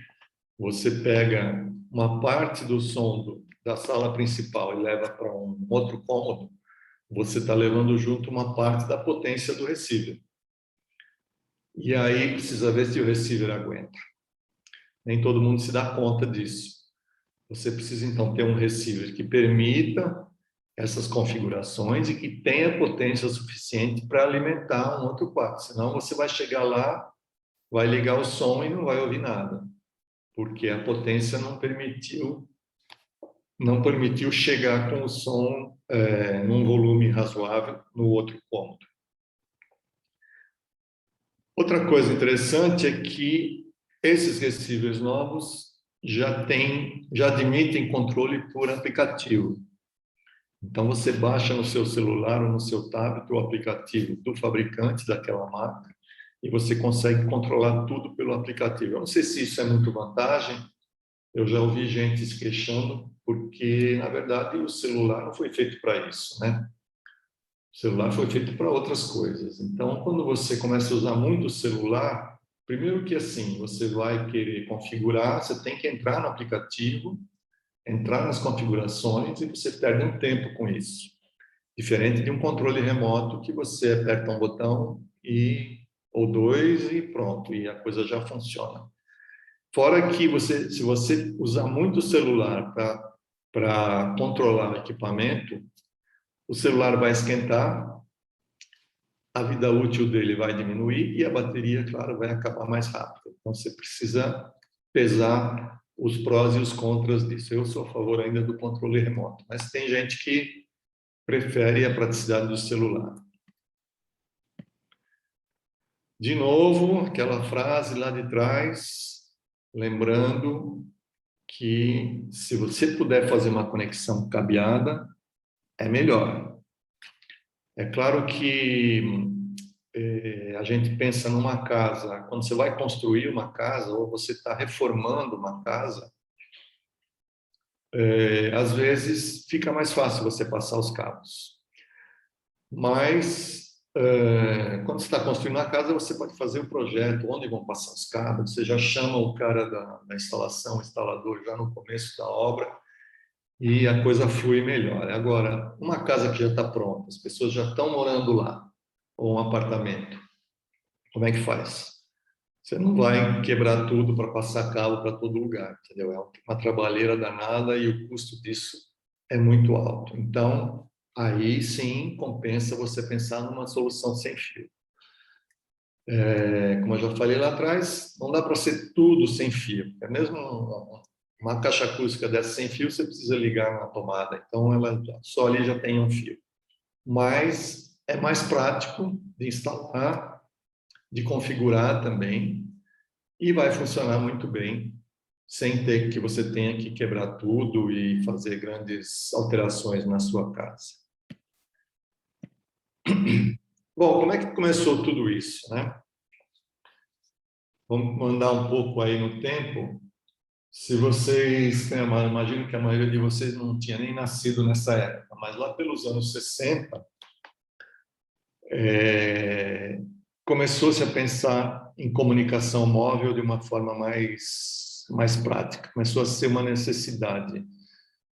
[SPEAKER 1] você pega uma parte do som da sala principal e leva para um outro cômodo, você está levando junto uma parte da potência do receiver. E aí precisa ver se o receiver aguenta. Nem todo mundo se dá conta disso. Você precisa, então, ter um receiver que permita essas configurações e que tenha potência suficiente para alimentar um outro quarto. Senão você vai chegar lá, vai ligar o som e não vai ouvir nada, porque a potência não permitiu chegar com o som num volume razoável no outro cômodo. Outra coisa interessante é que esses receivers novos já admitem controle por aplicativo. Então, você baixa no seu celular ou no seu tablet o aplicativo do fabricante daquela marca e você consegue controlar tudo pelo aplicativo. Eu não sei se isso é muito vantagem, eu já ouvi gente se queixando, porque, na verdade, o celular não foi feito para isso, né? O celular foi feito para outras coisas. Então, quando você começa a usar muito o celular, primeiro que assim, você vai querer configurar, você tem que entrar no aplicativo, entrar nas configurações e você perde um tempo com isso. Diferente de um controle remoto que você aperta um botão ou dois e pronto, e a coisa já funciona. Fora que se você usar muito o celular para controlar o equipamento, o celular vai esquentar, a vida útil dele vai diminuir e a bateria, claro, vai acabar mais rápido. Então, você precisa pesar os prós e os contras disso. Eu sou a favor ainda do controle remoto, mas tem gente que prefere a praticidade do celular. De novo, aquela frase lá de trás, lembrando que se você puder fazer uma conexão cabeada, é melhor. É claro que a gente pensa numa casa, quando você vai construir uma casa ou você está reformando uma casa, às vezes fica mais fácil você passar os cabos. Mas quando você está construindo a casa, você pode fazer o projeto, onde vão passar os cabos, você já chama o cara da instalação, o instalador, já no começo da obra, e a coisa flui melhor. Agora, uma casa que já está pronta, as pessoas já estão morando lá, ou um apartamento, como é que faz? Você não vai quebrar tudo para passar cabo para todo lugar, entendeu? É uma trabalheira danada e o custo disso é muito alto. Então, aí sim compensa você pensar numa solução sem fio. Como eu já falei lá atrás, não dá para ser tudo sem fio. É mesmo uma caixa acústica dessa sem fio, você precisa ligar na tomada. Então, ela só ali já tem um fio. Mas é mais prático de instalar, de configurar também, e vai funcionar muito bem, sem ter que você tenha que quebrar tudo e fazer grandes alterações na sua casa. Bom, como é que começou tudo isso, né? Vamos mandar um pouco aí no tempo. Se vocês, imagino que a maioria de vocês não tinha nem nascido nessa época, mas lá pelos anos 60, começou-se a pensar em comunicação móvel de uma forma mais prática. Começou a ser uma necessidade.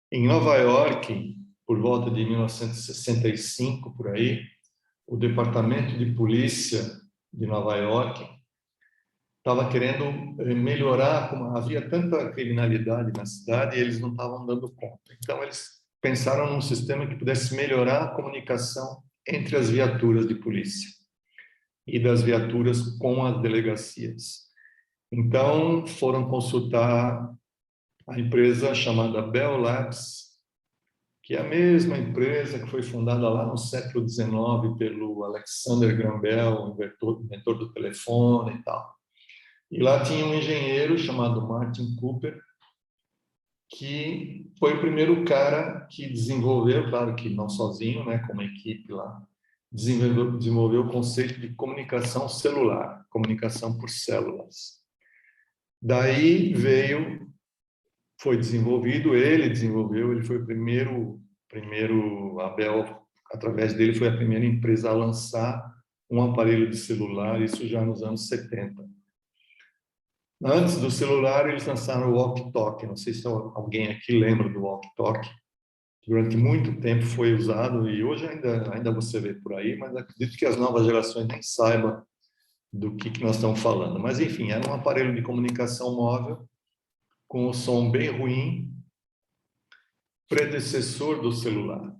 [SPEAKER 1] Em Nova York, por volta de 1965, por aí, o Departamento de Polícia de Nova York estava querendo melhorar, como havia tanta criminalidade na cidade, e eles não estavam dando conta. Então, eles pensaram num sistema que pudesse melhorar a comunicação entre as viaturas de polícia e das viaturas com as delegacias. Então, foram consultar a empresa chamada Bell Labs, que é a mesma empresa que foi fundada lá no século XIX pelo Alexander Graham Bell, inventor do telefone e tal. E lá tinha um engenheiro chamado Martin Cooper, que foi o primeiro cara que desenvolveu, claro que não sozinho, né, com uma equipe lá, desenvolveu o conceito de comunicação celular, comunicação por células. Daí foi desenvolvido, ele foi o primeiro, a Bell, através dele, foi a primeira empresa a lançar um aparelho de celular, isso já nos anos 70. Antes do celular, eles lançaram o walkie-talkie. Não sei se alguém aqui lembra do walkie-talkie. Durante muito tempo foi usado e hoje ainda você vê por aí, mas acredito que as novas gerações nem saibam do que nós estamos falando. Mas, enfim, era um aparelho de comunicação móvel com o som bem ruim, predecessor do celular.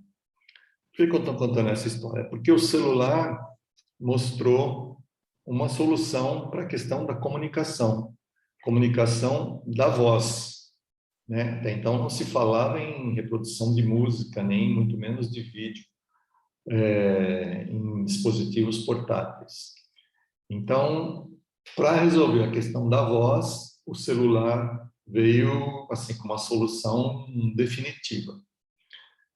[SPEAKER 1] Por que eu estou contando essa história? Porque o celular mostrou uma solução para a questão da comunicação da voz, né? Até então não se falava em reprodução de música, nem muito menos de vídeo, em dispositivos portáteis. Então, para resolver a questão da voz, o celular veio assim com uma solução definitiva.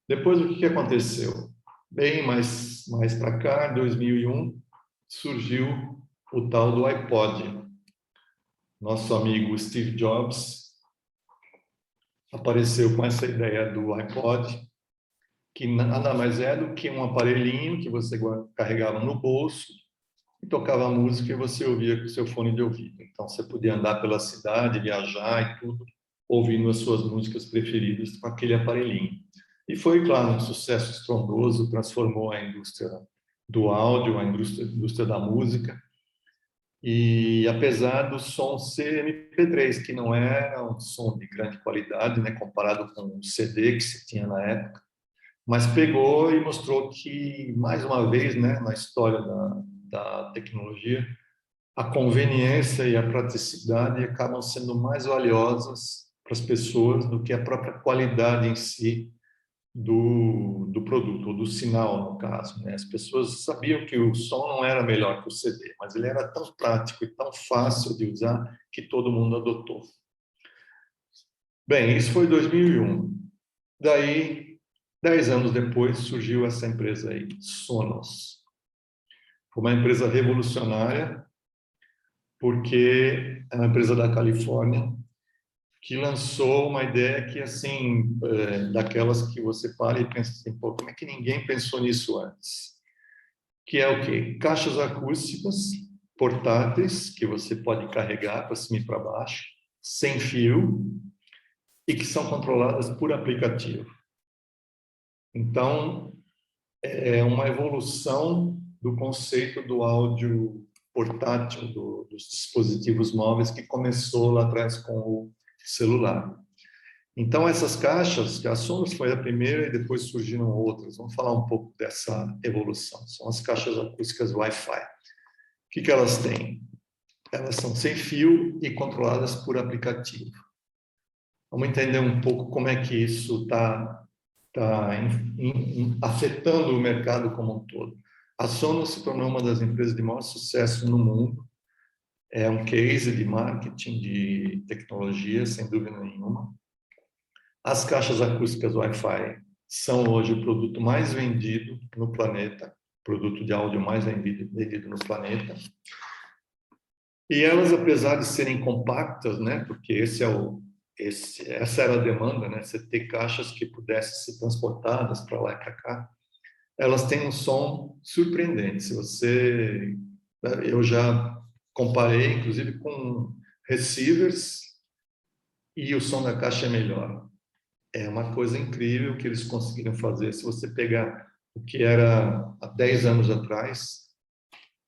[SPEAKER 1] Depois, o que aconteceu? Bem mais para cá, em 2001, surgiu o tal do iPod. Nosso amigo Steve Jobs apareceu com essa ideia do iPod, que nada mais é do que um aparelhinho que você carregava no bolso e tocava música e você ouvia com o seu fone de ouvido. Então, você podia andar pela cidade, viajar e tudo, ouvindo as suas músicas preferidas com aquele aparelhinho. E foi, claro, um sucesso estrondoso, transformou a indústria do áudio, a indústria da música. E apesar do som ser MP3, que não é um som de grande qualidade, né, comparado com o CD que se tinha na época, mas pegou e mostrou que, mais uma vez, né, na história da tecnologia, a conveniência e a praticidade acabam sendo mais valiosas para as pessoas do que a própria qualidade em si do produto, ou do sinal, no caso, né? As pessoas sabiam que o som não era melhor que o CD, mas ele era tão prático e tão fácil de usar que todo mundo adotou. Bem, isso foi 2001. Daí, 10 anos depois, surgiu essa empresa aí, Sonos. Foi uma empresa revolucionária, porque é uma empresa da Califórnia que lançou uma ideia que, assim, daquelas que você para e pensa assim, pô, como é que ninguém pensou nisso antes? Que é o quê? Caixas acústicas portáteis, que você pode carregar para cima e para baixo, sem fio, e que são controladas por aplicativo. Então, é uma evolução do conceito do áudio portátil, dos dispositivos móveis, que começou lá atrás com o celular. Então, essas caixas, que a Sonos foi a primeira e depois surgiram outras. Vamos falar um pouco dessa evolução. São as caixas acústicas Wi-Fi. O que elas têm? Elas são sem fio e controladas por aplicativo. Vamos entender um pouco como é que isso está afetando o mercado como um todo. A Sonos se tornou uma das empresas de maior sucesso no mundo. É um case de marketing, de tecnologia, sem dúvida nenhuma. As caixas acústicas Wi-Fi são hoje o produto mais vendido no planeta, produto de áudio mais vendido no planeta. E elas, apesar de serem compactas, né, porque essa era a demanda, né, você ter caixas que pudessem ser transportadas para lá e para cá, elas têm um som surpreendente. Eu já comparei, inclusive, com receivers e o som da caixa é melhor. É uma coisa incrível que eles conseguiram fazer. Se você pegar o que era há 10 anos atrás,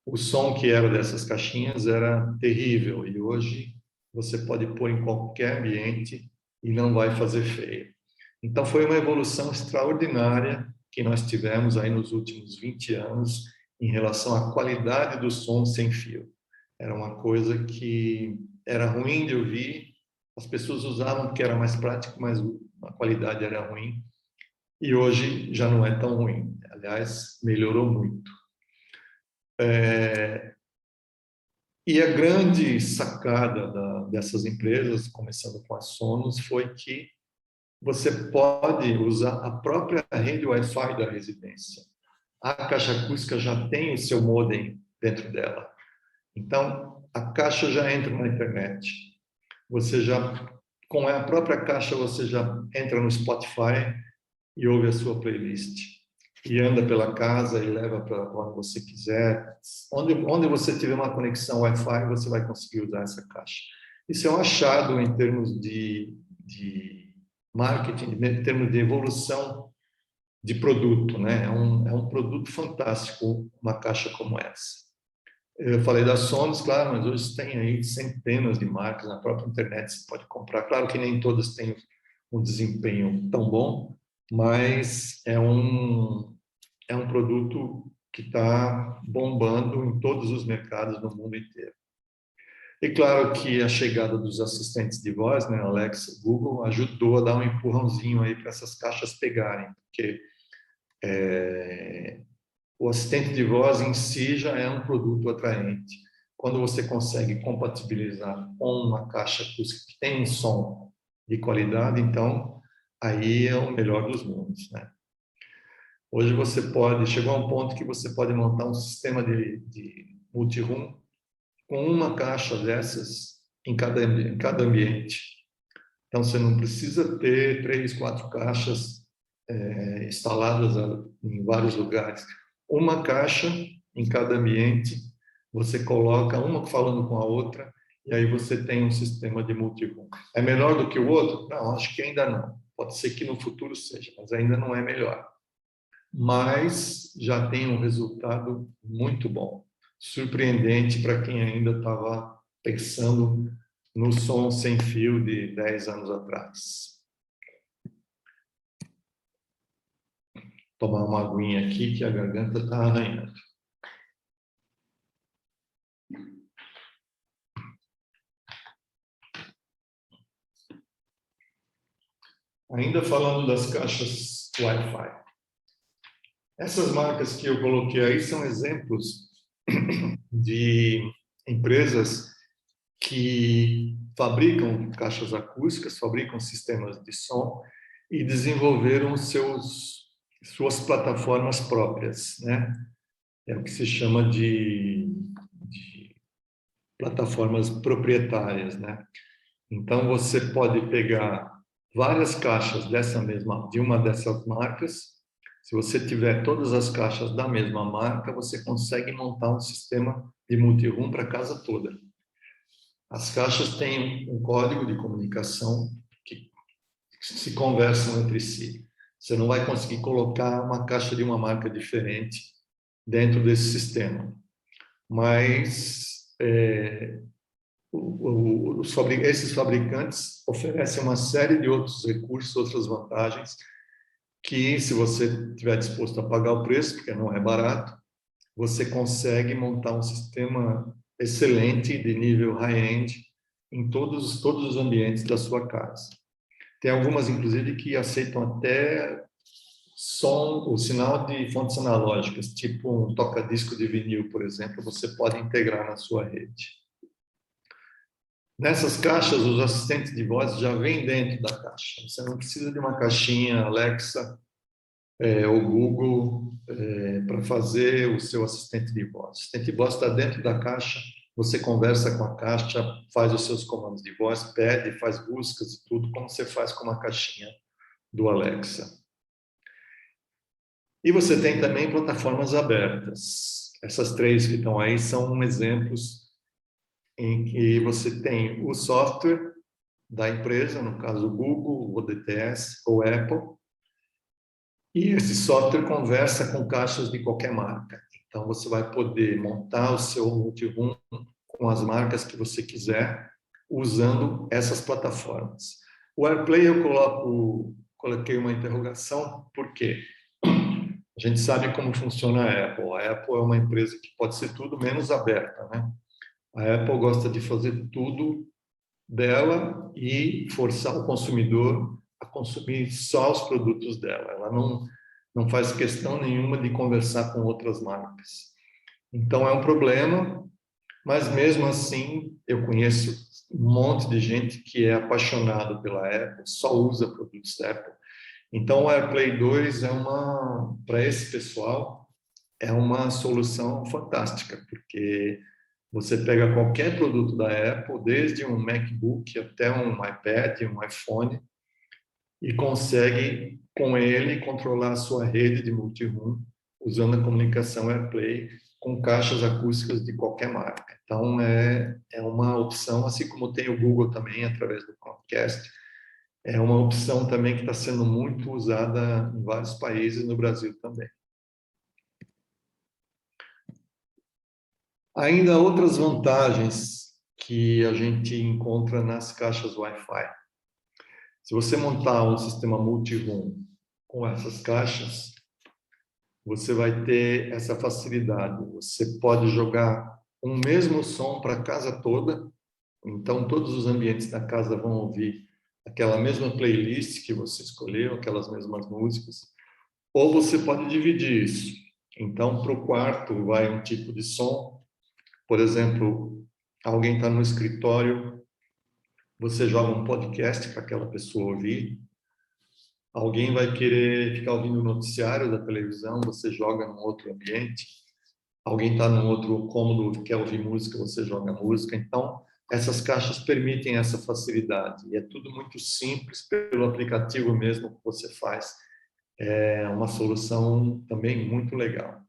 [SPEAKER 1] o som que era dessas caixinhas era terrível. E hoje você pode pôr em qualquer ambiente e não vai fazer feio. Então foi uma evolução extraordinária que nós tivemos aí nos últimos 20 anos em relação à qualidade do som sem fio. Era uma coisa que era ruim de ouvir, as pessoas usavam porque era mais prático, mas a qualidade era ruim. E hoje já não é tão ruim. Aliás, melhorou muito. E a grande sacada dessas empresas, começando com a Sonos, foi que você pode usar a própria rede Wi-Fi da residência. A caixa acústica já tem o seu modem dentro dela. Então, a caixa já entra na internet. Você já, com a própria caixa, você já entra no Spotify e ouve a sua playlist. E anda pela casa e leva para onde você quiser. Onde você tiver uma conexão Wi-Fi, você vai conseguir usar essa caixa. Isso é um achado em termos de marketing, em termos de evolução de produto, né? É um produto fantástico, uma caixa como essa. Eu falei da Sonos, claro, mas hoje tem aí centenas de marcas na própria internet, você pode comprar. Claro que nem todas têm um desempenho tão bom, mas é um produto que está bombando em todos os mercados no mundo inteiro. E claro que a chegada dos assistentes de voz, né, Alexa, Google, ajudou a dar um empurrãozinho aí para essas caixas pegarem, porque o assistente de voz em si já é um produto atraente. Quando você consegue compatibilizar com uma caixa acústica que tem um som de qualidade, então aí é o melhor dos mundos, né? Hoje chegou a um ponto que você pode montar um sistema de multi-room com uma caixa dessas em cada ambiente. Então você não precisa ter 3, 4 caixas instaladas em vários lugares. Uma caixa em cada ambiente, você coloca uma falando com a outra e aí você tem um sistema de multi-room. É melhor do que o outro? Não, acho que ainda não. Pode ser que no futuro seja, mas ainda não é melhor. Mas já tem um resultado muito bom, surpreendente para quem ainda estava pensando no som sem fio de 10 anos atrás. Tomar uma aguinha aqui que a garganta está arranhando. Ainda falando das caixas Wi-Fi. Essas marcas que eu coloquei aí são exemplos de empresas que fabricam caixas acústicas, fabricam sistemas de som e desenvolveram suas plataformas próprias, né? É o que se chama de plataformas proprietárias, né? Então você pode pegar várias caixas de uma dessas marcas. Se você tiver todas as caixas da mesma marca, você consegue montar um sistema de multi-room para a casa toda. As caixas têm um código de comunicação que se conversam entre si. Você não vai conseguir colocar uma caixa de uma marca diferente dentro desse sistema. Mas esses fabricantes oferecem uma série de outros recursos, outras vantagens, que se você estiver disposto a pagar o preço, porque não é barato, você consegue montar um sistema excelente de nível high-end em todos os ambientes da sua casa. Tem algumas, inclusive, que aceitam até o sinal de fontes analógicas, tipo um toca-disco de vinil, por exemplo, você pode integrar na sua rede. Nessas caixas, os assistentes de voz já vêm dentro da caixa. Você não precisa de uma caixinha Alexa ou Google para fazer o seu assistente de voz. O assistente de voz está dentro da caixa, você conversa com a caixa, faz os seus comandos de voz, pede, faz buscas e tudo, como você faz com uma caixinha do Alexa. E você tem também plataformas abertas. Essas três que estão aí são exemplos em que você tem o software da empresa, no caso o Google, o DTS ou Apple, e esse software conversa com caixas de qualquer marca. Então você vai poder montar o seu multi-room com as marcas que você quiser, usando essas plataformas. O AirPlay eu coloquei uma interrogação, por quê? A gente sabe como funciona a Apple. A Apple é uma empresa que pode ser tudo menos aberta, né? A Apple gosta de fazer tudo dela e forçar o consumidor a consumir só os produtos dela. Ela não faz questão nenhuma de conversar com outras marcas. Então é um problema, mas mesmo assim eu conheço um monte de gente que é apaixonado pela Apple, só usa produtos da Apple. Então o AirPlay 2 para esse pessoal, é uma solução fantástica, porque você pega qualquer produto da Apple, desde um MacBook até um iPad, um iPhone, e consegue, com ele, controlar a sua rede de multi-room, usando a comunicação AirPlay, com caixas acústicas de qualquer marca. Então, é uma opção, assim como tem o Google também, através do Chromecast, é uma opção também que está sendo muito usada em vários países, no Brasil também. Ainda outras vantagens que a gente encontra nas caixas Wi-Fi. Se você montar um sistema multi-room com essas caixas, você vai ter essa facilidade. Você pode jogar um mesmo som para a casa toda, então todos os ambientes da casa vão ouvir aquela mesma playlist que você escolheu, aquelas mesmas músicas, ou você pode dividir isso. Então, para o quarto vai um tipo de som, por exemplo, alguém está no escritório, você joga um podcast para aquela pessoa ouvir. Alguém vai querer ficar ouvindo o noticiário da televisão, você joga num outro ambiente. Alguém está num outro cômodo, quer ouvir música, você joga música. Então, essas caixas permitem essa facilidade. E é tudo muito simples, pelo aplicativo mesmo que você faz. É uma solução também muito legal.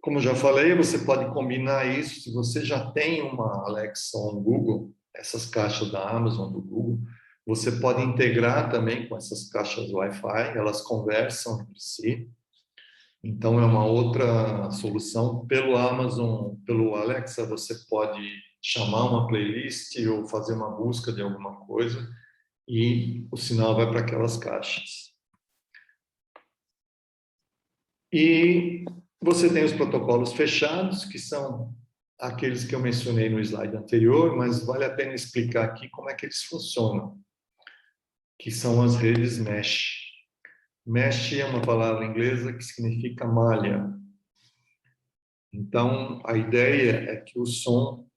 [SPEAKER 1] Como já falei, você pode combinar isso. Se você já tem uma Alexa ou um Google, essas caixas da Amazon, do Google, você pode integrar também com essas caixas Wi-Fi, elas conversam entre si. Então, é uma outra solução. Pelo Amazon, pelo Alexa, você pode chamar uma playlist ou fazer uma busca de alguma coisa e o sinal vai para aquelas caixas. E você tem os protocolos fechados, que são aqueles que eu mencionei no slide anterior, mas vale a pena explicar aqui como é que eles funcionam, que são as redes mesh. Mesh é uma palavra inglesa que significa malha. Então, a ideia é que o som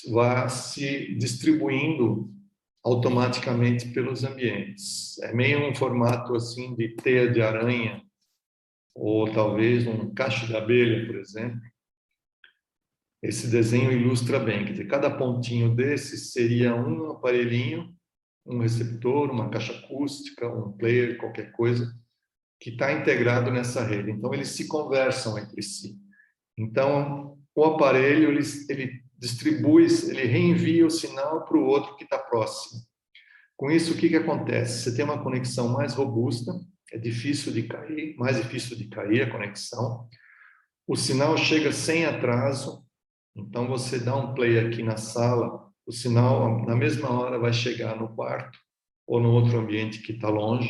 [SPEAKER 1] vá se distribuindo automaticamente pelos ambientes. É meio um formato assim de teia de aranha, ou talvez um cacho de abelha, por exemplo. Esse desenho ilustra bem, quer dizer, cada pontinho desse seria um aparelhinho, um receptor, uma caixa acústica, um player, qualquer coisa, que está integrado nessa rede. Então, eles se conversam entre si. Então, o aparelho, ele distribui, ele reenvia o sinal para o outro que está próximo. Com isso, o que acontece? Você tem uma conexão mais robusta, é difícil de cair, mais difícil de cair a conexão. O sinal chega sem atraso, então você dá um play aqui na sala, o sinal na mesma hora vai chegar no quarto ou no outro ambiente que está longe.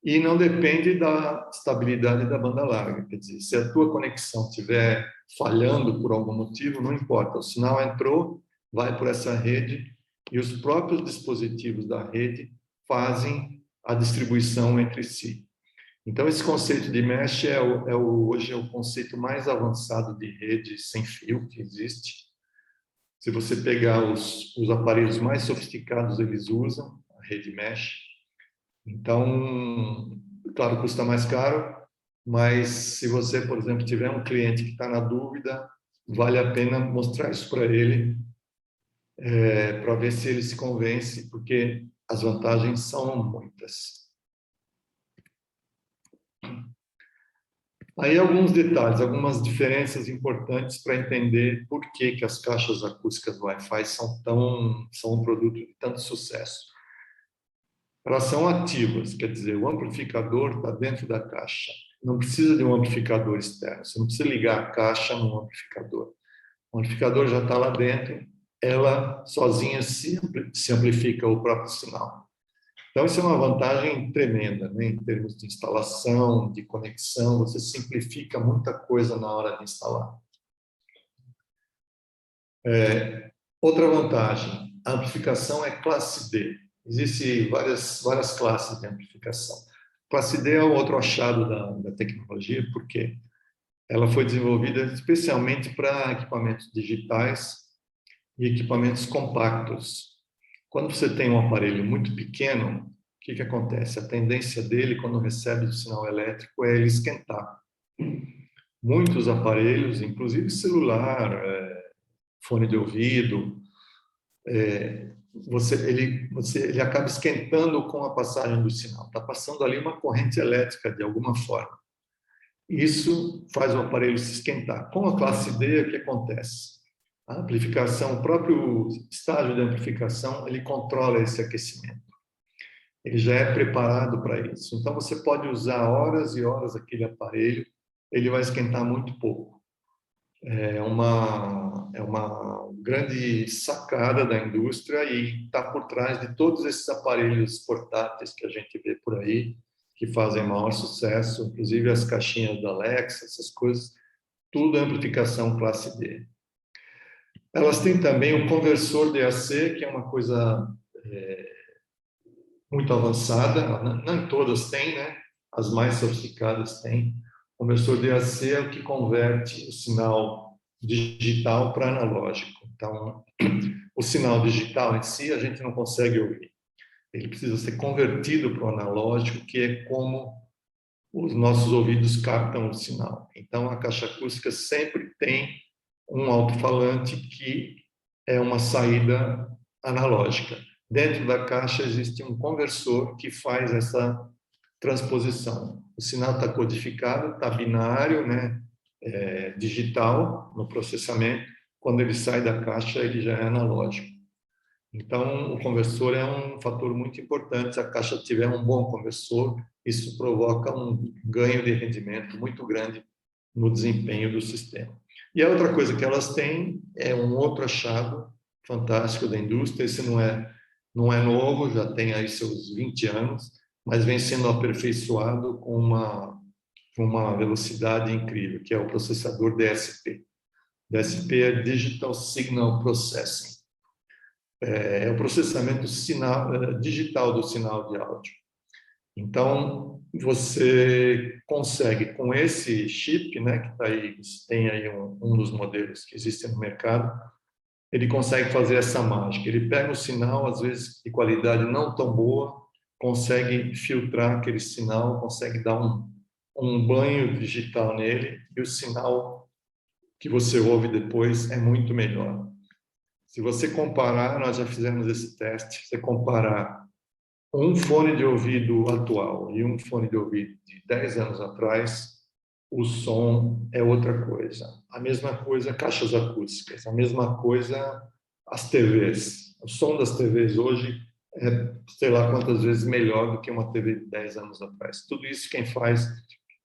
[SPEAKER 1] E não depende da estabilidade da banda larga. Quer dizer, se a tua conexão estiver falhando por algum motivo, não importa. O sinal entrou, vai por essa rede e os próprios dispositivos da rede fazem a distribuição entre si. Então, esse conceito de mesh hoje é o conceito mais avançado de rede sem fio que existe. Se você pegar os aparelhos mais sofisticados, eles usam a rede mesh. Então, claro, custa mais caro, mas se você, por exemplo, tiver um cliente que está na dúvida, vale a pena mostrar isso para ele, para ver se ele se convence, porque as vantagens são muitas. Aí alguns detalhes, algumas diferenças importantes para entender por que as caixas acústicas do Wi-Fi são um produto de tanto sucesso. Elas são ativas, quer dizer, o amplificador está dentro da caixa. Não precisa de um amplificador externo, você não precisa ligar a caixa no amplificador. O amplificador já está lá dentro, ela sozinha se amplifica o próprio sinal. Então, isso é uma vantagem tremenda, né? Em termos de instalação, de conexão, você simplifica muita coisa na hora de instalar. Outra vantagem, a amplificação é classe D. Existem várias classes de amplificação. Classe D é o outro achado da tecnologia, porque ela foi desenvolvida especialmente para equipamentos digitais e equipamentos compactos. Quando você tem um aparelho muito pequeno, o que acontece? A tendência dele, quando recebe o sinal elétrico, é ele esquentar. Muitos aparelhos, inclusive celular, fone de ouvido, ele acaba esquentando com a passagem do sinal. Está passando ali uma corrente elétrica de alguma forma. Isso faz o aparelho se esquentar. Com a classe D, o que acontece? A amplificação, o próprio estágio de amplificação, ele controla esse aquecimento. Ele já é preparado para isso. Então, você pode usar horas e horas aquele aparelho, ele vai esquentar muito pouco. É uma grande sacada da indústria e está por trás de todos esses aparelhos portáteis que a gente vê por aí, que fazem maior sucesso, inclusive as caixinhas da Alexa, essas coisas, tudo é amplificação classe D. Elas têm também o conversor DAC, que é uma coisa muito avançada, não todas têm, né? As mais sofisticadas têm. O conversor DAC é o que converte o sinal digital para analógico. Então, o sinal digital em si a gente não consegue ouvir. Ele precisa ser convertido para o analógico, que é como os nossos ouvidos captam o sinal. Então, a caixa acústica sempre tem um alto-falante que é uma saída analógica. Dentro da caixa existe um conversor que faz essa transposição. O sinal está codificado, está binário, né? Digital no processamento. Quando ele sai da caixa, ele já é analógico. Então, o conversor é um fator muito importante. Se a caixa tiver um bom conversor, isso provoca um ganho de rendimento muito grande no desempenho do sistema. E a outra coisa que elas têm é um outro achado fantástico da indústria. Esse não é novo, já tem aí seus 20 anos, mas vem sendo aperfeiçoado com uma velocidade incrível, que é o processador DSP. DSP é Digital Signal Processing. É o processamento digital do sinal de áudio. Então, você consegue, com esse chip, né, que está aí, tem aí um dos modelos que existem no mercado, ele consegue fazer essa mágica. Ele pega o sinal, às vezes de qualidade não tão boa, consegue filtrar aquele sinal, consegue dar um banho digital nele, e o sinal que você ouve depois é muito melhor. Se você comparar, nós já fizemos esse teste, você comparar um fone de ouvido atual e um fone de ouvido de 10 anos atrás, o som é outra coisa. A mesma coisa caixas acústicas, a mesma coisa as TVs. O som das TVs hoje é, sei lá quantas vezes melhor do que uma TV de 10 anos atrás. Tudo isso quem faz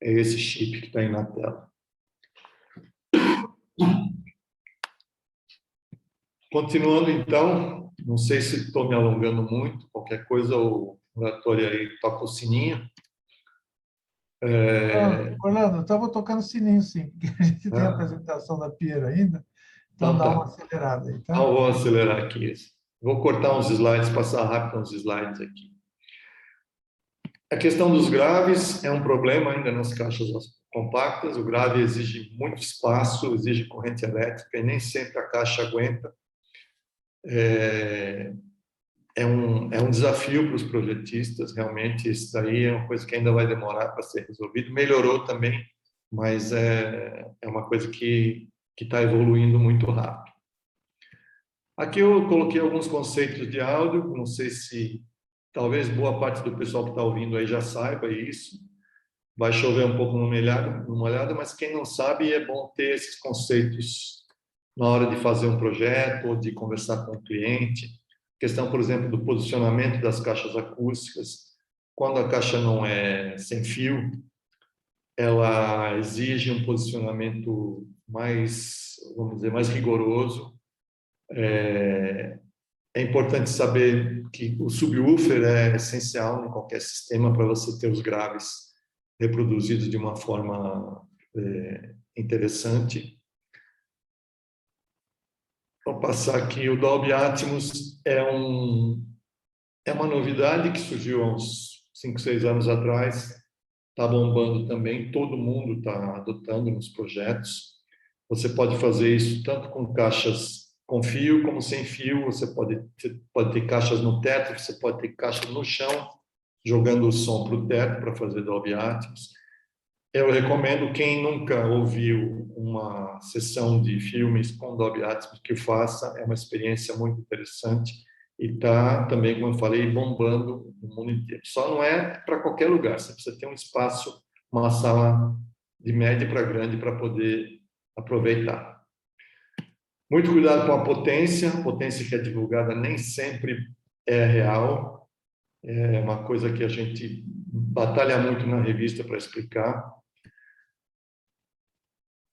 [SPEAKER 1] é esse chip que está aí na tela. Continuando então, não sei se estou me alongando muito, qualquer coisa o oratório aí toca o sininho.
[SPEAKER 2] Orlando, eu estava tocando sininho, sim, porque a gente tem a
[SPEAKER 1] Tá?
[SPEAKER 2] apresentação da Piero ainda, então
[SPEAKER 1] Então
[SPEAKER 2] dá uma
[SPEAKER 1] tá.
[SPEAKER 2] acelerada aí,
[SPEAKER 1] Então
[SPEAKER 2] tá?
[SPEAKER 1] vou acelerar aqui. Vou cortar uns slides, passar rápido uns slides aqui. A questão dos graves é um problema ainda nas caixas compactas. O grave exige muito espaço, exige corrente elétrica e nem sempre a caixa aguenta. É um desafio para os projetistas, realmente. Isso daí é uma coisa que ainda vai demorar para ser resolvido. Melhorou também, mas é uma coisa que está evoluindo muito rápido. Aqui eu coloquei alguns conceitos de áudio, não sei se talvez boa parte do pessoal que está ouvindo aí já saiba isso. Vai chover um pouco numa olhada, mas quem não sabe é bom ter esses conceitos na hora de fazer um projeto ou de conversar com o cliente. Questão, por exemplo, do posicionamento das caixas acústicas. Quando a caixa não é sem fio, ela exige um posicionamento mais, vamos dizer, mais rigoroso. É importante saber que o subwoofer é essencial em qualquer sistema para você ter os graves reproduzidos de uma forma interessante. Vou passar aqui. O Dolby Atmos é uma novidade que surgiu há uns 5, 6 anos atrás. Está bombando também, todo mundo está adotando nos projetos. Você pode fazer isso tanto com caixas com fio como sem fio. Você pode ter caixas no teto, você pode ter caixas no chão, jogando o som para o teto para fazer Dolby Atmos. Eu recomendo quem nunca ouviu uma sessão de filmes com Dolby Atmos que o faça. É uma experiência muito interessante e está também, como eu falei, bombando no mundo inteiro. Só não é para qualquer lugar. Você precisa ter um espaço, uma sala de média para grande para poder aproveitar. Muito cuidado com a potência que é divulgada nem sempre é real. É uma coisa que a gente batalha muito na revista para explicar.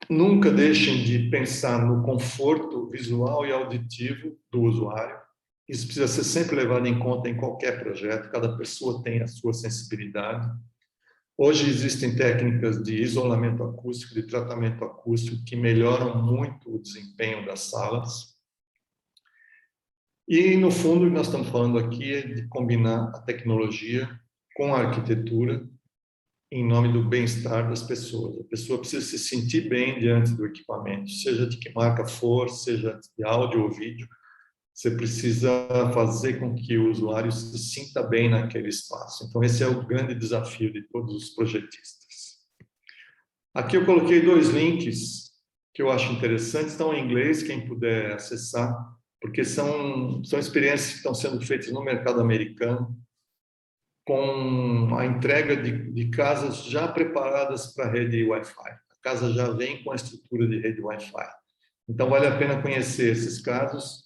[SPEAKER 1] Nunca deixem de pensar no conforto visual e auditivo do usuário. Isso precisa ser sempre levado em conta em qualquer projeto. Cada pessoa tem a sua sensibilidade. Hoje existem técnicas de isolamento acústico, de tratamento acústico, que melhoram muito o desempenho das salas. E, no fundo, o que nós estamos falando aqui é de combinar a tecnologia com a arquitetura em nome do bem-estar das pessoas. A pessoa precisa se sentir bem diante do equipamento, seja de que marca for, seja de áudio ou vídeo. Você precisa fazer com que o usuário se sinta bem naquele espaço. Então, esse é o grande desafio de todos os projetistas. Aqui eu coloquei 2 links que eu acho interessantes, estão em inglês, quem puder acessar, porque são experiências que estão sendo feitas no mercado americano, com a entrega de casas já preparadas para a rede Wi-Fi. A casa já vem com a estrutura de rede Wi-Fi. Então, vale a pena conhecer esses casos.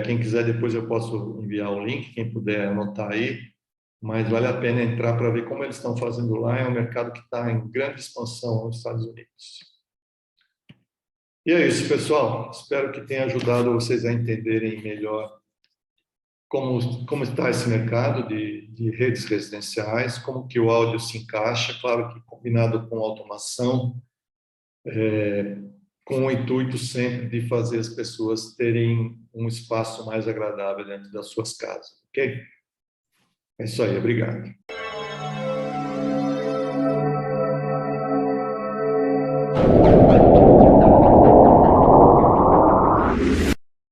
[SPEAKER 1] Quem quiser, depois eu posso enviar o link, quem puder anotar aí. Mas vale a pena entrar para ver como eles estão fazendo lá. É um mercado que está em grande expansão nos Estados Unidos. E é isso, pessoal. Espero que tenha ajudado vocês a entenderem melhor como está esse mercado de redes residenciais, como que o áudio se encaixa, claro que combinado com automação, com o intuito sempre de fazer as pessoas terem um espaço mais agradável dentro das suas casas, ok? É isso aí, obrigado.